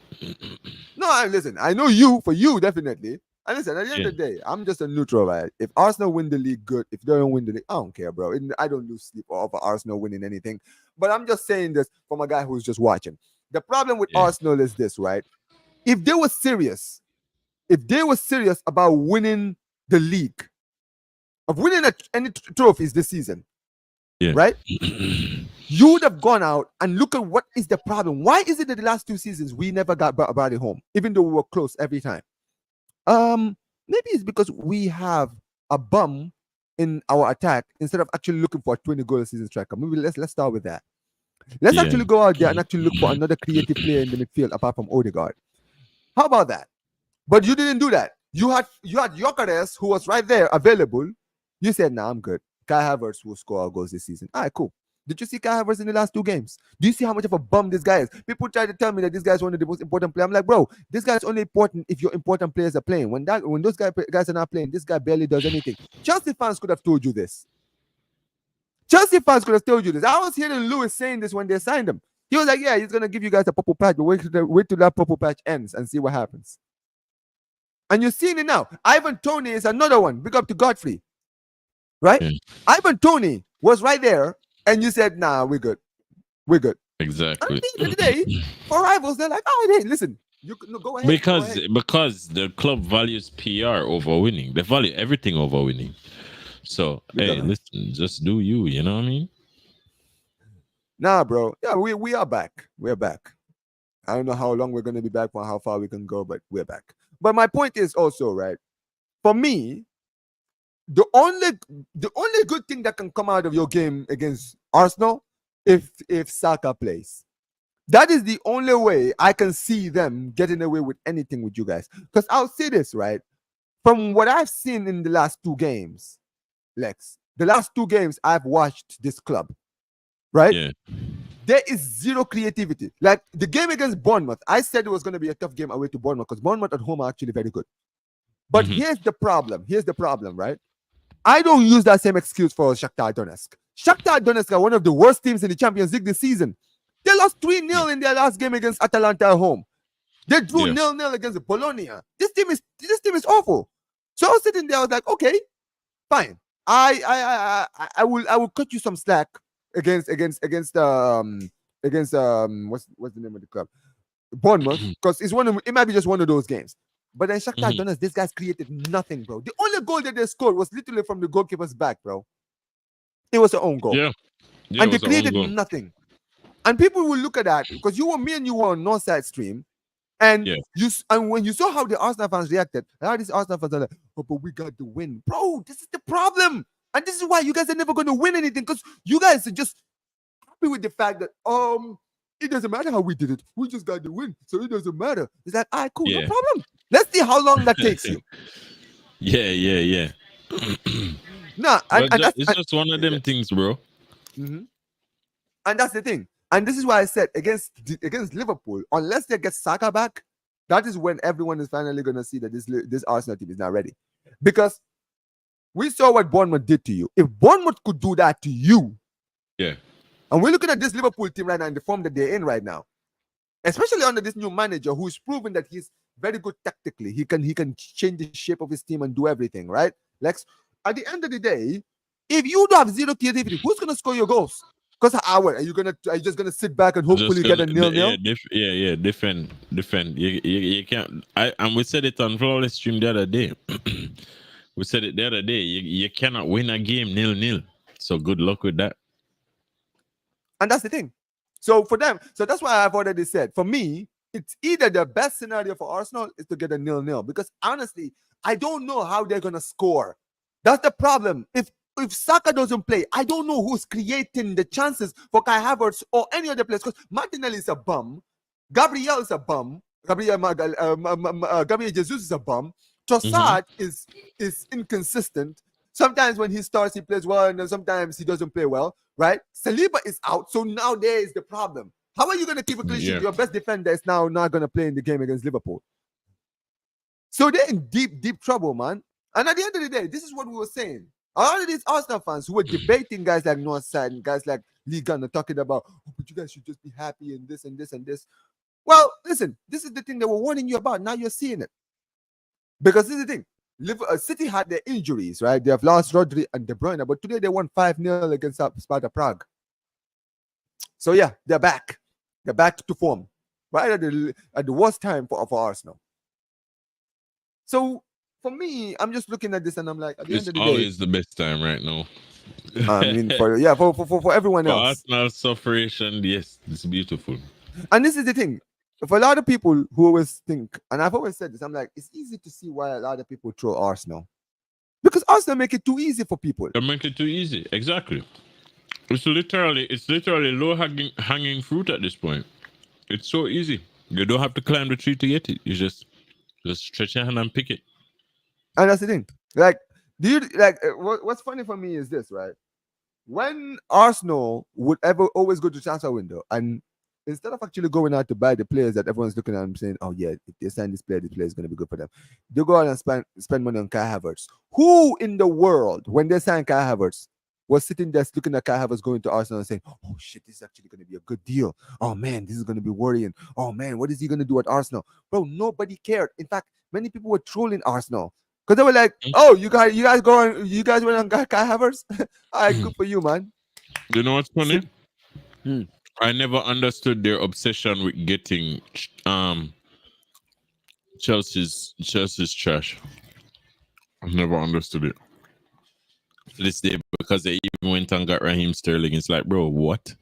A: No, listen, I know for you, definitely. And listen, at the end of the day, I'm just a neutral, right? If Arsenal win the league, good. If they don't win the league, I don't care, bro. I don't lose sleep over Arsenal winning anything. But I'm just saying this from a guy who's just watching. The problem with Arsenal is this, right? If they were serious if they were serious about winning the league, of winning any trophies this season, right? You would have gone out and look at what is the problem. Why is it that the last 2 seasons we never brought it home, even though we were close every time? Maybe it's because we have a bum in our attack instead of actually looking for a 20-goal season striker. Maybe let's start with that. Let's actually go out there and actually look for another creative player in the midfield apart from Odegaard. How about that? But you didn't do that. You had Gyökeres, who was right there available. You said, "Nah, I'm good. Kai Havertz will score goals this season." All right, cool. Did you see Kai Havertz in the last 2 games? Do you see how much of a bum this guy is? People try to tell me that this guy is one of the most important players. I'm like, bro, this guy is only important if your important players are playing. When those guys are not playing, this guy barely does anything. Chelsea fans could have told you this. Chelsea fans could have told you this. I was hearing Lewis saying this when they signed him. He was like, "Yeah, he's gonna give you guys a purple patch, but wait till that purple patch ends and see what happens." And you're seeing it now. Ivan Toney is another one. Big up to Godfrey. Right? Ivan Toney was right there, and you said, "Nah, we're good. We're good."
B: Exactly.
A: And at the end of the day, for rivals, they're like, "Oh, hey, listen, you no, go ahead."
B: Because the club values PR over winning. They value everything over winning. So hey, listen, just do you. You know what I mean?
A: Nah, bro. Yeah, we are back. We're back. I don't know how long we're gonna be back or how far we can go, but we're back. But my point is also, right, for me, the only good thing that can come out of your game against Arsenal, if Saka plays, that is the only way I can see them getting away with anything with you guys. Because I'll say this, right, from what I've seen in the last 2 games, Lex, the last 2 games I've watched this club, right?
B: Yeah.
A: There is zero creativity. Like the game against Bournemouth, I said it was going to be a tough game away to Bournemouth because Bournemouth at home are actually very good. But here's the problem. Here's the problem, right? I don't use that same excuse for Shakhtar Donetsk. Shakhtar Donetsk are one of the worst teams in the Champions League this season. They lost 3-0 in their last game against Atalanta at home. They drew 0-0 against Bologna. This team is awful. So I was sitting there, I was like, okay, fine. I will cut you some slack against what's the name of the club? Bournemouth, because it might be just one of those games. But then Shakhtar Donetsk, these guys created nothing, bro. The only goal that they scored was literally from the goalkeeper's back, bro. It was their own goal.
B: Yeah.
A: And they created nothing. And people will look at that because me and you were on Northside stream, and when you saw how the Arsenal fans reacted, how these Arsenal fans are like, "Oh, but we got the win, bro. This is the problem, and this is why you guys are never going to win anything because you guys are just happy with the fact that it doesn't matter how we did it. We just got the win, so it doesn't matter." It's like, all right, cool, no problem. Let's see how long that takes you.
B: Yeah.
A: Nah,
B: it's just one of them things, bro.
A: And that's the thing. And this is why I said against Liverpool, unless they get Saka back, that is when everyone is finally going to see that this Arsenal team is not ready. Because we saw what Bournemouth did to you. If Bournemouth could do that to you, and we're looking at this Liverpool team right now in the form that they're in right now, especially under this new manager who's proven that he's very good tactically. He can change the shape of his team and do everything, right? Lex, at the end of the day, if you don't have zero creativity, who's going to score your goals? Because are you just gonna sit back and hopefully get a 0-0?
B: Defend. You can't. And we said it on Flawless Stream the other day. We said it the other day. You cannot win a game 0-0. So good luck with that.
A: And that's the thing. So for them, that's why I've already said. For me, it's either the best scenario for Arsenal is to get a 0-0. Because honestly, I don't know how they're gonna score. That's the problem. If Saka doesn't play, I don't know who's creating the chances for Kai Havertz or any other players. Because Martinelli is a bum, Gabriel is a bum, Gabriel Jesus is a bum. Trossard is inconsistent. Sometimes when he starts, he plays well, and then sometimes he doesn't play well. Right? Saliba is out, so now there is the problem. How are you going to keep a clean sheet? Your best defender is now not going to play in the game against Liverpool. So they're in deep trouble, man. And at the end of the day, this is what we were saying. All of these Arsenal fans who were debating guys like Northside and guys like Lee Gunner talking about, but you guys should just be happy and this and this and this. Well, listen, this is the thing they were warning you about. Now you're seeing it. Because this is the thing. City had their injuries, right? They have lost Rodri and De Bruyne, but today they won 5-0 against Sparta Prague. So yeah, they're back. They're back to form. Right at the worst time for Arsenal. So for me, I'm just looking at this and I'm like, at the end
B: It's
A: of the day,
B: always the best time right now.
A: I mean, for everyone
B: For
A: else.
B: Arsenal suffration, yes, it's beautiful.
A: And this is the thing. For a lot of people who always think, and I've always said this, I'm like, it's easy to see why a lot of people throw Arsenal. Because Arsenal make it too easy for people.
B: They make it too easy. Exactly. It's literally low hanging fruit at this point. It's so easy. You don't have to climb the tree to get it. You just stretch your hand and pick it.
A: And that's the thing. Like, do you like what's funny for me is this, right? When Arsenal would ever always go to transfer window and instead of actually going out to buy the players that everyone's looking at and saying, oh yeah, if they sign this player is going to be good for them. They go out and spend money on Kai Havertz. Who in the world, when they signed Kai Havertz, was sitting there looking at Kai Havertz going to Arsenal and saying, oh shit, this is actually going to be a good deal. Oh man, this is going to be worrying. Oh man, what is he going to do at Arsenal? Bro, nobody cared. In fact, many people were trolling Arsenal. Because they were like, oh, you guys went on Kai Havertz? All right, good for you, man.
B: You know what's funny?
A: Hmm.
B: I never understood their obsession with getting Chelsea's trash. I've never understood it to this day because they even went and got Raheem Sterling. It's like, bro, what?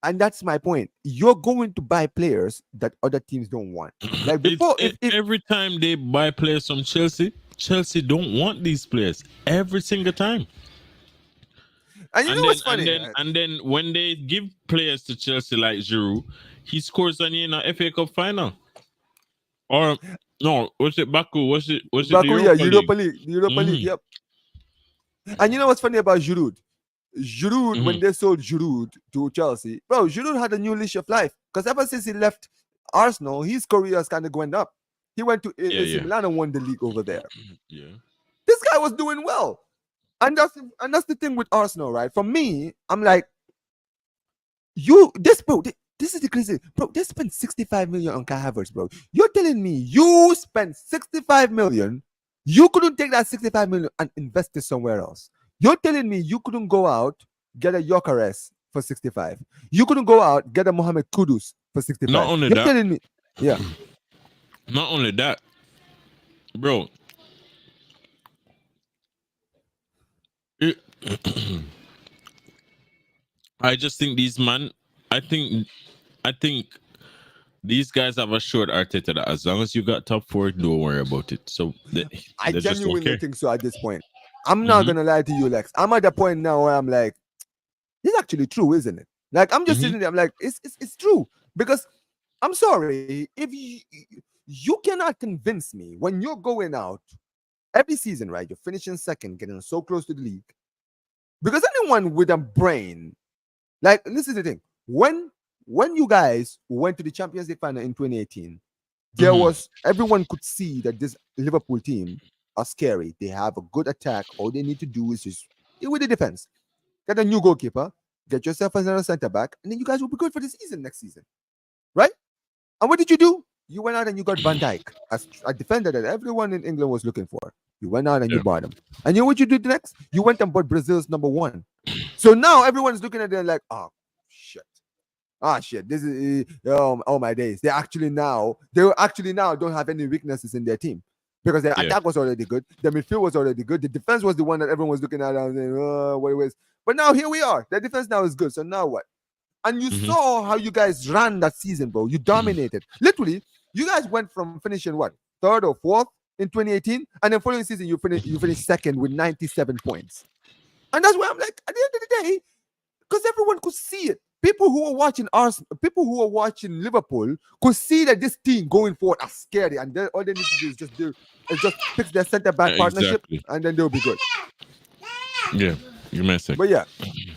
A: And that's my point. You're going to buy players that other teams don't want. Like before, if
B: Every time they buy players from Chelsea, Chelsea don't want these players every single time.
A: and you know what's funny,
B: And then when they give players to Chelsea like Giroud, he scores on you in a FA Cup final. Or no, was it Baku? Was it the
A: Baku, yeah,
B: Europa League?
A: The Europa League, yep. And you know what's funny about Giroud? Giroud, when they sold Giroud to Chelsea, bro, Giroud had a new leash of life because ever since he left Arsenal, his career has kind of going up. He went to AC Milan and won the league over there.
B: Yeah.
A: This guy was doing well. And that's the thing with Arsenal, right? For me, I'm like, this is the crazy, bro. They spent 65 million on Kai Havertz, bro. You're telling me you spent 65 million, you couldn't take that 65 million and invest it somewhere else. You're telling me you couldn't go out, get a Gyökeres for 65. You couldn't go out, get a Mohamed Kudus for 65.
B: Not only
A: You're
B: that,
A: telling me, yeah.
B: Not only that, bro. I just think these man. I think these guys have assured Arteta that as long as you got top four, don't worry about it. So
A: I
B: they just don't
A: genuinely
B: care.
A: think so at this point. I'm not gonna lie to you, Lex. I'm at the point now where I'm like, it's actually true, isn't it? Like I'm just sitting there, I'm like, it's true. Because I'm sorry, if you cannot convince me when you're going out every season, right? You're finishing second, getting so close to the league. Because anyone with a brain, like this is the thing. When you guys went to the Champions League final in 2018, there was everyone could see that this Liverpool team are scary. They have a good attack. All they need to do is just deal with the defense. Get a new goalkeeper, get yourself another centre back, and then you guys will be good for the season next season. Right? And what did you do? You went out and you got Van Dijk, as a defender that everyone in England was looking for. You went out and you bought him. And you know what you did next? You went and bought Brazil's number one. So now everyone's looking at them like, oh, shit. Ah, shit. This is, oh my days. They actually now don't have any weaknesses in their team. Because their attack was already good. The midfield was already good. The defense was the one that everyone was looking at and saying, oh, what it was. But now here we are. The defense now is good. So now what? And you saw how you guys ran that season, bro. You dominated. Literally, you guys went from finishing what? Third or fourth in 2018. And then following season, you finished second with 97 points. And that's why I'm like, at the end of the day, because everyone could see it. People who are watching Arsenal, people who are watching Liverpool could see that this team going forward are scary, and all they need to do is just fix their centre back partnership, and then they'll be good.
B: Yeah, you messed
A: But yeah,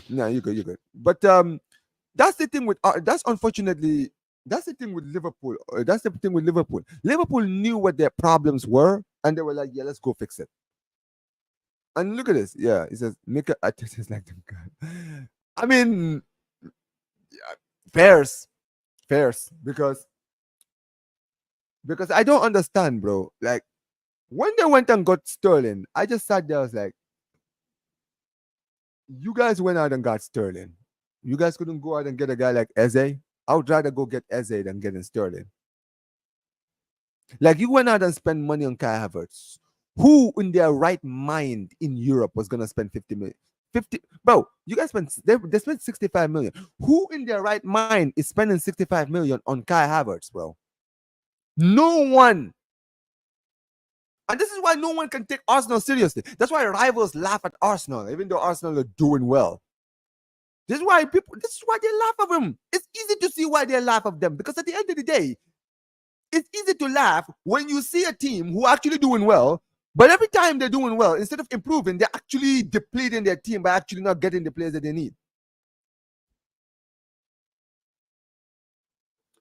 A: no, you're good. But that's the thing with that's the thing with Liverpool. That's the thing with Liverpool. Liverpool knew what their problems were, and they were like, yeah, let's go fix it. And look at this. Yeah, it says Mika Arteta is like the guy. I mean, fairs, because I don't understand, bro. Like when they went and got Sterling, I just sat there. I was like, you guys went out and got Sterling. You guys couldn't go out and get a guy like Eze. I would rather go get Eze than getting Sterling. Like you went out and spent money on Kai Havertz. Who in their right mind in Europe was gonna spend 50 million? 50, bro, you guys they spent 65 million. Who in their right mind is spending 65 million on Kai Havertz, bro? No one. And this is why no one can take Arsenal seriously. That's why rivals laugh at Arsenal, even though Arsenal are doing well. This is why they laugh at them. It's easy to see why they laugh at them, because at the end of the day, it's easy to laugh when you see a team who are actually doing well, but every time they're doing well, instead of improving, they're actually depleting their team by actually not getting the players that they need.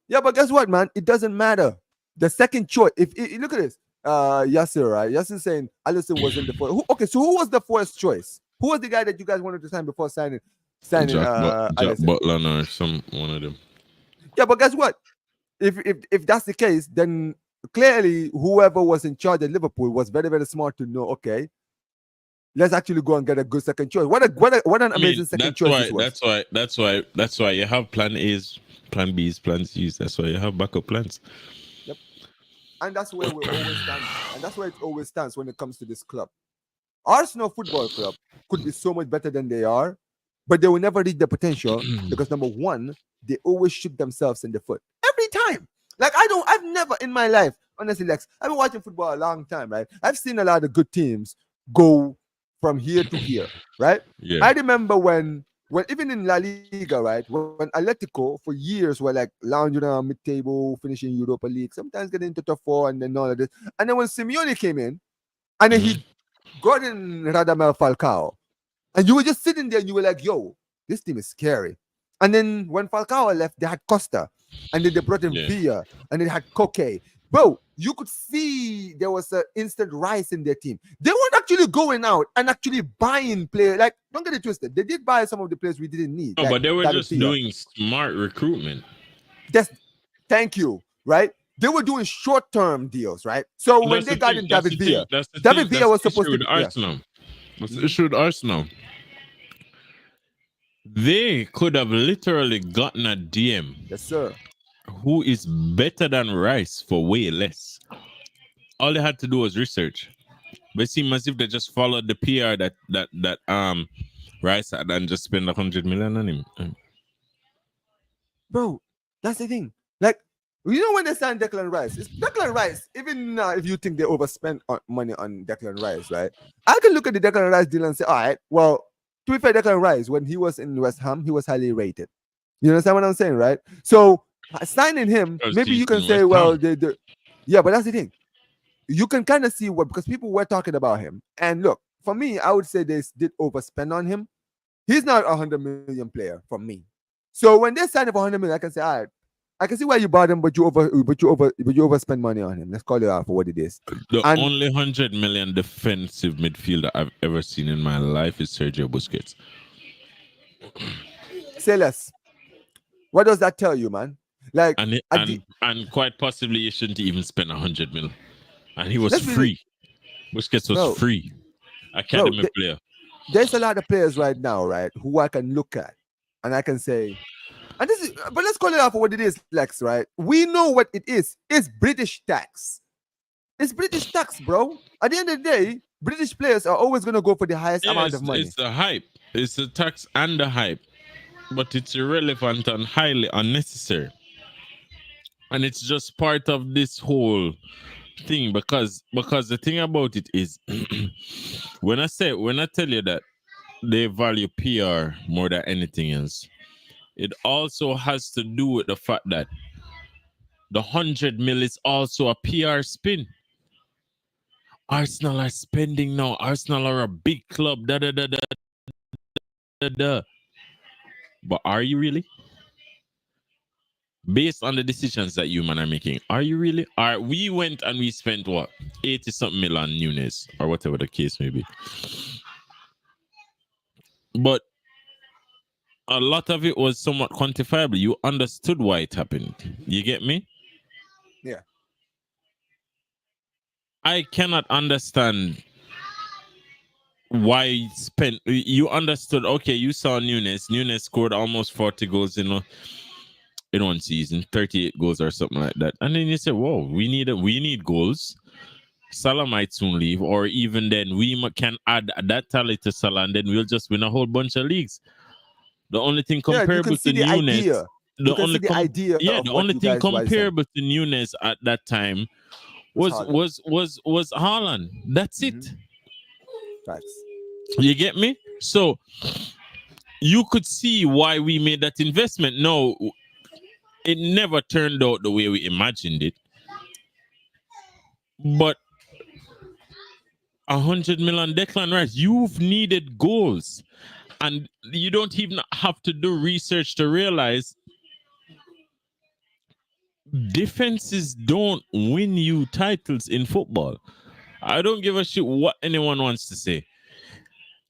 A: Yeah, but guess what, man? It doesn't matter. The second choice, if look at this, Yasser, right? Yasser saying Allison wasn't the first. Okay, so who was the first choice? Who was the guy that you guys wanted to sign before signing
B: Jack
A: Allison?
B: Butler or some one of them.
A: Yeah, but guess what? If that's the case, then clearly whoever was in charge at Liverpool was very, very smart to know, okay, let's actually go and get a good second choice. What an amazing second choice this was.
B: That's why you have plan A's, plan B's, plan C's. That's why you have backup plans.
A: Yep. And that's where we always stand. And that's where it always stands when it comes to this club. Arsenal Football Club could be so much better than they are, but they will never reach their potential because number one, they always shoot themselves in the foot every time. Like I've never in my life, honestly, Lex, I've been watching football a long time, right? I've seen a lot of good teams go from here to here, right?
B: Yeah.
A: I remember when even in La Liga, right, when Atletico for years were like lounging around mid-table, finishing Europa League, sometimes getting into top four and then all of this, and then when Simeone came in, and then he got in Radamel Falcao, and you were just sitting there and you were like, yo, this team is scary. And then when Falcao left, they had Costa, and then they brought in Villa, and they had Koke. Bro, you could see there was an instant rise in their team. They weren't actually going out and actually buying players. Like, don't get it twisted. They did buy some of the players we didn't need.
B: No,
A: like
B: but they were
A: David
B: just
A: Villa.
B: doing smart recruitment.
A: Thank you, right? They were doing short-term deals, right? So when they got in David Villa, David Villa was supposed to be
B: Arsenal. That's the issue with Arsenal. They could have literally gotten a DM.
A: Yes, sir.
B: Who is better than Rice for way less. All they had to do was research. But it seemed as if they just followed the PR that Rice had and just spend 100 million on him.
A: Bro, that's the thing. Like, you know when they signed Declan Rice, it's Declan Rice. Even if you think they overspent money on Declan Rice, right? I can look at the Declan Rice deal and say, all right, well, to be fair, Declan Rice, when he was in West Ham, he was highly rated. You understand what I'm saying, right? So signing him, maybe you can say, well, yeah, but that's the thing. You can kind of see what, because people were talking about him. And look, for me, I would say they did overspend on him. He's not a 100 million player for me. So when they sign him for 100 million, I can say, all right, I can see why you bought him, but you overspend money on him. Let's call it out for what it is.
B: The only 100 million defensive midfielder I've ever seen in my life is Sergio Busquets.
A: Say less. What does that tell you, man? Like,
B: and quite possibly you shouldn't even spend 100 million. And he was free. Busquets was free. Academy player.
A: There's a lot of players right now, right, who I can look at and I can say, and this is, but let's call it out for what it is, Lex, right? We know what it is. It's British tax. It's British tax, bro. At the end of the day, British players are always going to go for the highest amount of money.
B: It's the hype. It's the tax and the hype. But it's irrelevant and highly unnecessary. And it's just part of this whole thing because the thing about it is when I tell you that they value PR more than anything else, it also has to do with the fact that the 100 mil is also a PR spin. Arsenal are spending now. Arsenal are a big club. Da, da, da, da, da, da. But are you really? Based on the decisions that you man are making, are you really? We went and we spent what? 80 something million on Nunes or whatever the case may be. But a lot of it was somewhat quantifiable. You understood why it happened. You get me?
A: Yeah.
B: I cannot understand why you understood. Okay, you saw Nunes. Nunes scored almost 40 goals, in one season, 38 goals or something like that. And then you say, "Whoa, we need goals." Salah might soon leave, or even then, can add that talent to Salah, and then we'll just win a whole bunch of leagues. The only thing
A: Yeah, you can
B: comparable
A: see
B: to
A: the
B: Nunes,
A: idea. You can see the idea
B: yeah,
A: of
B: the
A: what
B: only
A: you
B: thing
A: guys were saying.
B: comparable to Nunes at that time
A: It's
B: was
A: Haaland.
B: Haaland. That's it.
A: Facts.
B: You get me? So you could see why we made that investment. No, it never turned out the way we imagined it. But 100 million Declan Rice, you've needed goals. And you don't even have to do research to realize defenses don't win you titles in football. I don't give a shit what anyone wants to say.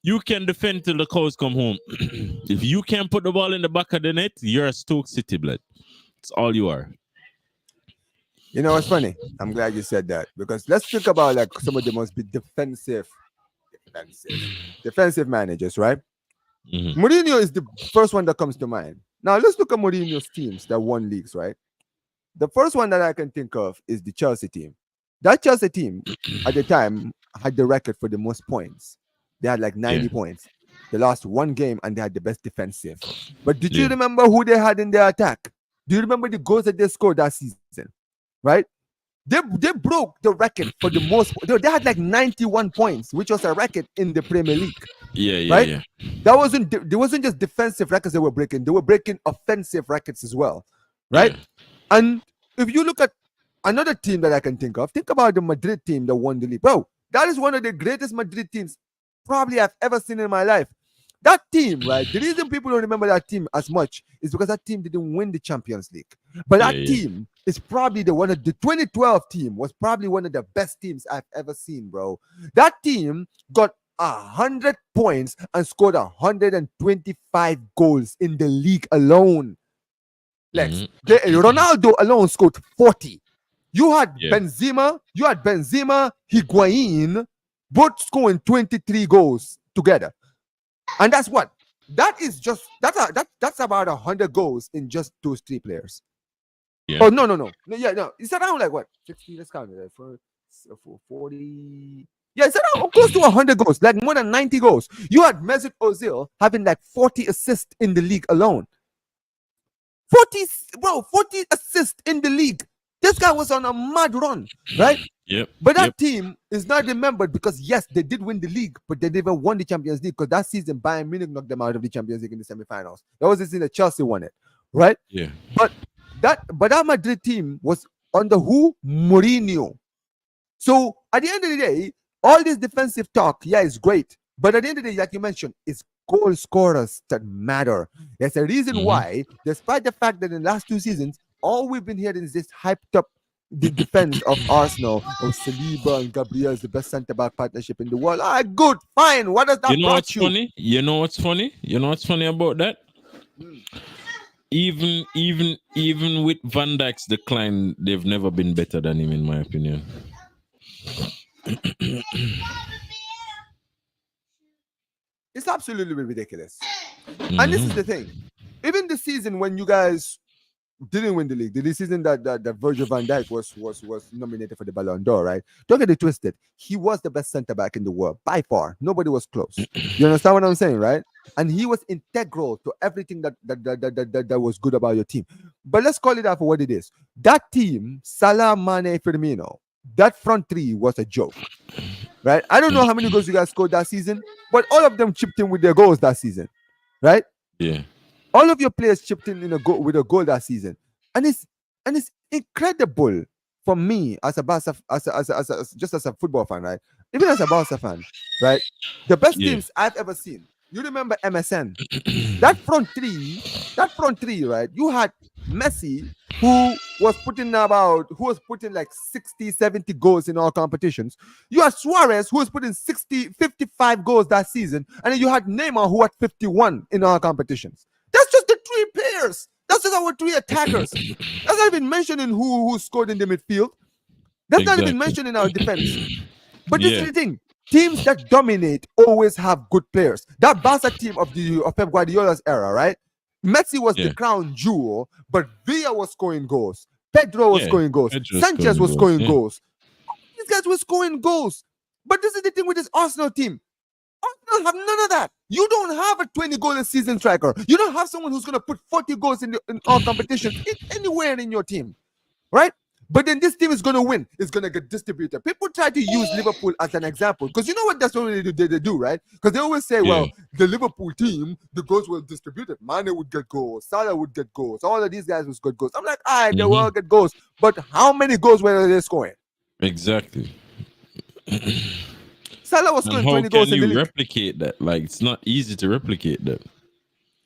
B: You can defend till the cows come home. If you can't put the ball in the back of the net, you're a Stoke City blood. It's all you are.
A: You know, it's funny. I'm glad you said that because let's think about like some of the most defensive managers, right? Mourinho is the first one that comes to mind. Now let's look at Mourinho's teams that won leagues, right? The first one that I can think of is the Chelsea team. That Chelsea team at the time had the record for the most points. They had like 90 points. They lost one game and they had the best defensive. But did you remember who they had in their attack? Do you remember the goals that they scored that season? Right? They broke the record for the most. They had like 91 points, which was a record in the Premier League.
B: Yeah.
A: That wasn't just defensive records they were breaking. They were breaking offensive records as well, right? Yeah. And if you look at another team that I can think about the Madrid team that won the league. Bro, that is one of the greatest Madrid teams probably I've ever seen in my life. That team, right? The reason people don't remember that team as much is because that team didn't win the Champions League. But that team is probably the 2012 team was probably one of the best teams I've ever seen, bro. That team got 100 points and scored 125 goals in the league alone. Ronaldo alone scored 40. You had Benzema, Higuain, both scoring 23 goals together. And that's what? That's about 100 goals in just those three players. Yeah. Oh, no. Yeah, no. It's around like what? 60, let's count it. For 40. Yeah, it's around close to 100 goals, like more than 90 goals. You had Mesut Ozil having like 40 assists in the league alone. 40 assists in the league. This guy was on a mad run, right?
B: Yep.
A: But that team is not remembered because, yes, they did win the league, but they never won the Champions League because that season Bayern Munich knocked them out of the Champions League in the semifinals. That was the season that Chelsea won it, right?
B: Yeah.
A: But that Madrid team was under who? Mourinho. So at the end of the day, all this defensive talk, is great. But at the end of the day, like you mentioned, it's goal scorers that matter. There's a reason why, despite the fact that in the last 2 seasons, all we've been hearing is this hyped up the defense of Arsenal, of Saliba and Gabriel is the best centre-back partnership in the world. Good, fine. What does that
B: what's funny? You know what's funny? You know what's funny about that? Even with Van Dijk's decline, they've never been better than him, in my opinion.
A: It's absolutely ridiculous. And this is the thing. Even the season when you guys didn't win the league, the season that Virgil van Dijk was nominated for the Ballon d'Or, right? Don't get it twisted. He was the best centre-back in the world, by far. Nobody was close. You understand what I'm saying, right? And he was integral to everything that was good about your team. But let's call it out for what it is. That team, Salah, Mane, Firmino, that front three was a joke, right? I don't know how many goals you guys scored that season, but all of them chipped in with their goals that season, right?
B: Yeah.
A: All of your players chipped in with a goal that season, and it's incredible for me as a Barca, just as a football fan, right? Even as a Barca fan, right? The best teams I've ever seen. You remember MSN? that front three, right? You had Messi, who was putting like 60, 70 goals in all competitions. You had Suarez, who was putting 60, 55 goals that season, and then you had Neymar, who had 51 in all competitions. That's just the 3 players. That's just our 3 attackers. That's not even mentioning who scored in the midfield. That's not even mentioning our defense. But this is the thing. Teams that dominate always have good players. That Barca team of Pep Guardiola's era, right? Messi was the
B: Yeah.
A: crown jewel, but Villa was scoring goals. Pedro was
B: Yeah.
A: scoring goals.
B: Pedro's
A: Sanchez
B: scoring
A: was
B: goals.
A: scoring
B: Yeah.
A: goals. These guys were scoring goals. But this is the thing with this Arsenal team. Arsenal have none of that. You don't have a 20 goal a season striker. You don't have someone who's going to put 40 goals in all competitions anywhere in your team, right? But then this team is going to win. It's going to get distributed. People try to use Liverpool as an example because you know what that's what they do, right? Because they always say, well, the Liverpool team, the goals were distributed. Mane would get goals. Salah would get goals. All of these guys would get goals. I'm like, all right, they will all get goals. But how many goals were they scoring?
B: Exactly.
A: Salah was
B: And
A: scoring
B: how
A: 20
B: can
A: goals in the
B: you
A: league.
B: replicate that? Like, it's not easy to replicate that.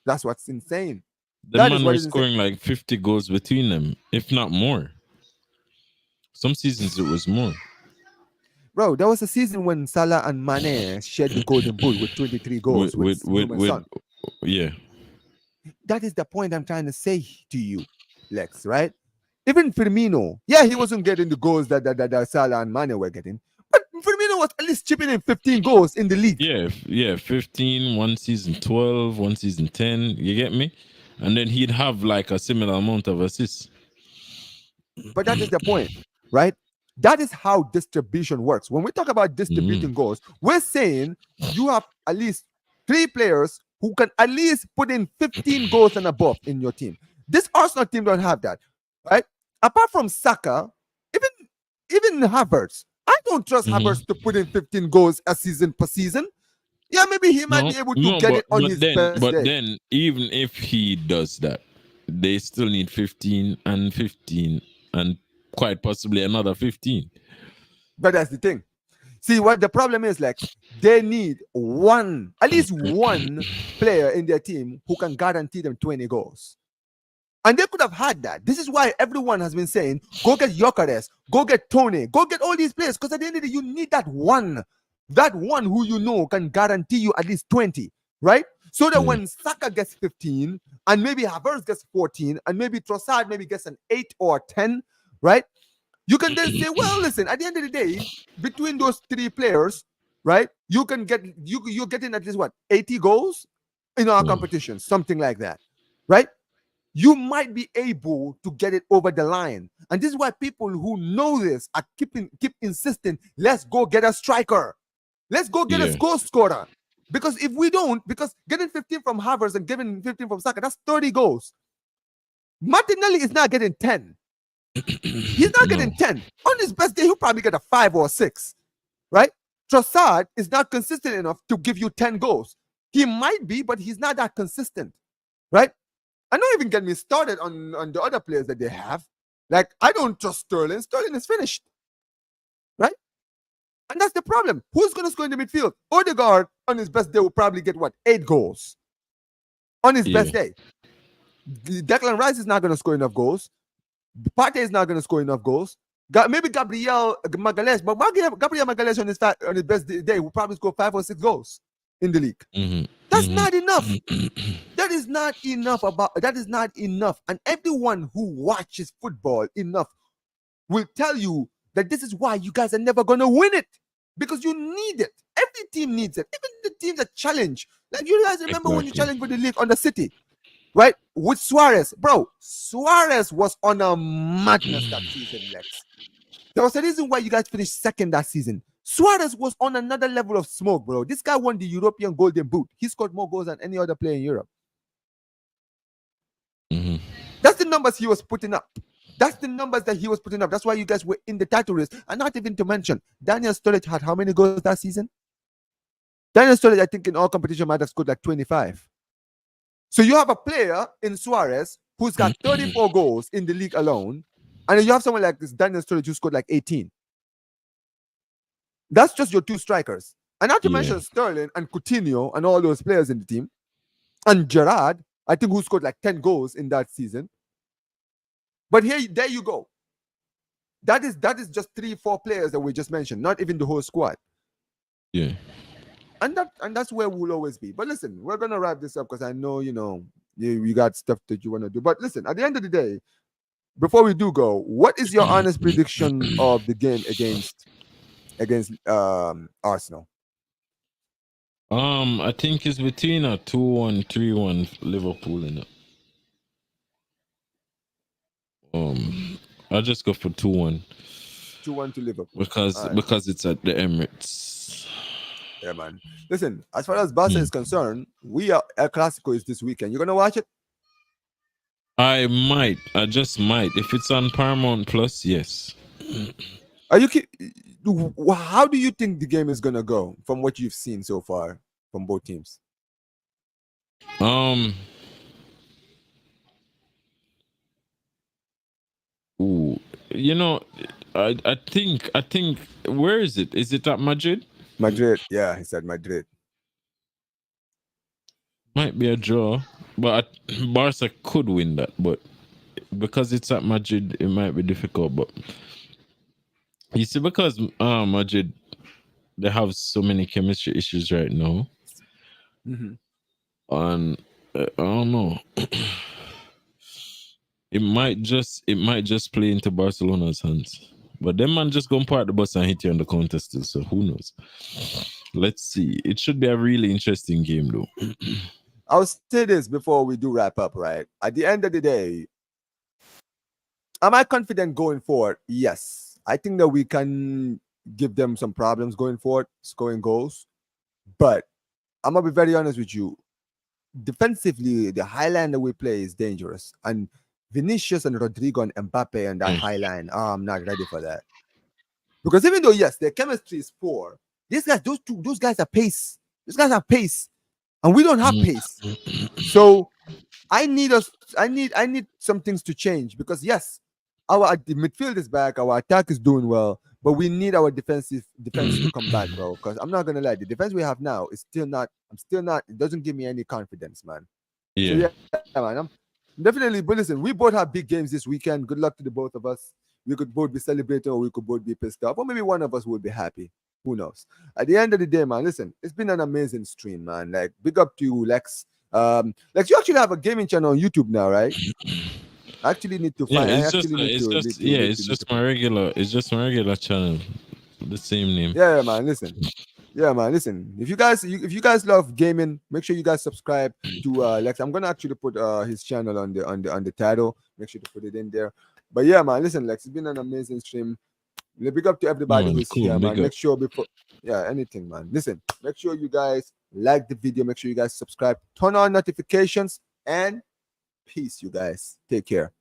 A: That's what's insane.
B: The
A: That
B: man
A: is what
B: were
A: is insane.
B: scoring like 50 goals between them, if not more. Some seasons it was more.
A: Bro, there was a season when Salah and Mane shared the golden boot with 23 goals with Son.
B: Yeah.
A: That is the point I'm trying to say to you, Lex, right? Even Firmino, yeah, he wasn't getting the goals that Salah and Mane were getting, but Firmino was at least chipping in 15 goals in the league.
B: Yeah, 15, one season 12, one season 10, you get me? And then he'd have like a similar amount of assists.
A: But that is the point, right? That is how distribution works. When we talk about distributing goals, we're saying you have at least 3 players who can at least put in 15 goals and above in your team. This Arsenal team don't have that, right? Apart from Saka, even Havertz, I don't trust Havertz to put in 15 goals a season per season. Yeah, maybe he might be able to get it on his best day.
B: But then, even if he does that, they still need 15 and 15 and quite possibly another 15.
A: But that's the thing. See, what the problem is, Lex, they need at least one player in their team who can guarantee them 20 goals. And they could have had that. This is why everyone has been saying, go get Gyökeres, go get Tony, go get all these players. Because at the end of the day, you need that one who you know can guarantee you at least 20, right? So that when Saka gets 15, and maybe Havertz gets 14, and maybe Trossard maybe gets an 8 or 10, right? You can then say, well, listen, at the end of the day, between those 3 players, right, you're getting at least 80 goals in our competition, something like that, right? You might be able to get it over the line. And this is why people who know this are keep insisting, let's go get a striker. Let's go get a goal scorer. Because if we don't, because getting 15 from Havertz and giving 15 from Saka, that's 30 goals. Martinelli is not getting 10. He's not getting 10. On his best day, he'll probably get a 5 or 6, right? Trossard is not consistent enough to give you 10 goals. He might be, but he's not that consistent, right? And don't even get me started on the other players that they have. Like, I don't trust Sterling. Sterling is finished, right? And that's the problem. Who's going to score in the midfield? Odegaard, on his best day, will probably get 8 goals on his best day. Declan Rice is not going to score enough goals. Partey is not going to score enough goals. Maybe Gabriel Magalhaes, but Gabriel Magalhaes on his best day will probably score 5 or 6 goals in the league. That's not enough. That is not enough. That is not enough. And everyone who watches football enough will tell you that this is why you guys are never going to win it, because you need it. Every team needs it. Even the teams that challenge. Like, you guys remember when you challenged for the league on the City, right? With Suarez. Bro, Suarez was on a madness that season, Lex. There was a reason why you guys finished second that season. Suarez was on another level of smoke, bro. This guy won the European Golden Boot. He scored more goals than any other player in Europe. That's the numbers he was putting up. That's the numbers that he was putting up. That's why you guys were in the title race. And not even to mention, Daniel Sturridge had how many goals that season? Daniel Sturridge, I think, in all competition might have scored like 25. So you have a player in Suarez who's got 34 goals in the league alone, and then you have someone like this Daniel Sturridge who scored like 18. That's just your 2 strikers. And not to mention Sterling and Coutinho and all those players in the team. And Gerrard, I think, who scored like 10 goals in that season. But there you go. That is just 3-4 players that we just mentioned, not even the whole squad.
B: Yeah.
A: And that's where we'll always be. But listen, we're gonna wrap this up because I know you got stuff that you want to do. But listen, at the end of the day, before we do go, what is your honest prediction of the game against Arsenal?
B: I think it's between a 2-1, 3-1 Liverpool in it. I'll just go for 2-1
A: 2-1 to Liverpool.
B: because
A: All right.
B: it's at the Emirates.
A: Yeah, man. Listen, as far as Barca is concerned, we are El Clasico is this weekend. You gonna watch it?
B: I might. I just might. If it's on Paramount Plus, yes.
A: Are you? How do you think the game is gonna go from what you've seen so far from both teams?
B: Um. Ooh. You know, I think. Where is it? Is it at Madrid?
A: Madrid. Yeah, he said Madrid.
B: Might be a draw, but Barca could win that. But because it's at Madrid, it might be difficult. But you see, because Madrid, they have so many chemistry issues right now,
A: Mm-hmm.
B: and I don't know. it might just play into Barcelona's hands. But them man just gonna park the bus and hit you on the counter still. So who knows? Let's see. It should be a really interesting game though.
A: I'll say this before we do wrap up, right? At the end of the day, am I confident going forward? Yes. I think that we can give them some problems going forward, scoring goals. But I'm gonna be very honest with you. Defensively, the high line that we play is dangerous. And Vinicius and Rodrigo and Mbappe and that high line, I'm not ready for that. Because even though, yes, their chemistry is poor, these guys, those guys are pace. These guys have pace. And we don't have pace. So I need some things to change because yes, our the midfield is back, our attack is doing well, but we need our defense to come back, bro. Because I'm not gonna lie, the defense we have now is still not. It doesn't give me any confidence, man.
B: Yeah.
A: So yeah, man. I'm definitely. But listen, we both have big games this weekend. Good luck to the both of us. We could both be celebrating, or we could both be pissed off, or maybe one of us will be happy. Who knows? At the end of the day, man. Listen, it's been an amazing stream, man. Like, big up to you, Lex. Lex, you actually have a gaming channel on YouTube now, right? I actually need to
B: Yeah,
A: find. I
B: it's just
A: actually need
B: it's
A: to
B: just
A: need to
B: yeah,
A: need to
B: it's
A: need to
B: just my regular channel. The same name.
A: Yeah, man. Listen. Yeah, man. Listen. If you guys love gaming, make sure you guys subscribe to Lex. I'm gonna actually put his channel on the title. Make sure to put it in there. But yeah, man. Listen, Lex. It's been an amazing stream. Big up to everybody
B: Man,
A: who's
B: cool,
A: here,
B: big
A: man.
B: up.
A: Make sure before anything, man. Listen. Make sure you guys like the video. Make sure you guys subscribe. Turn on notifications and peace, you guys. Take care.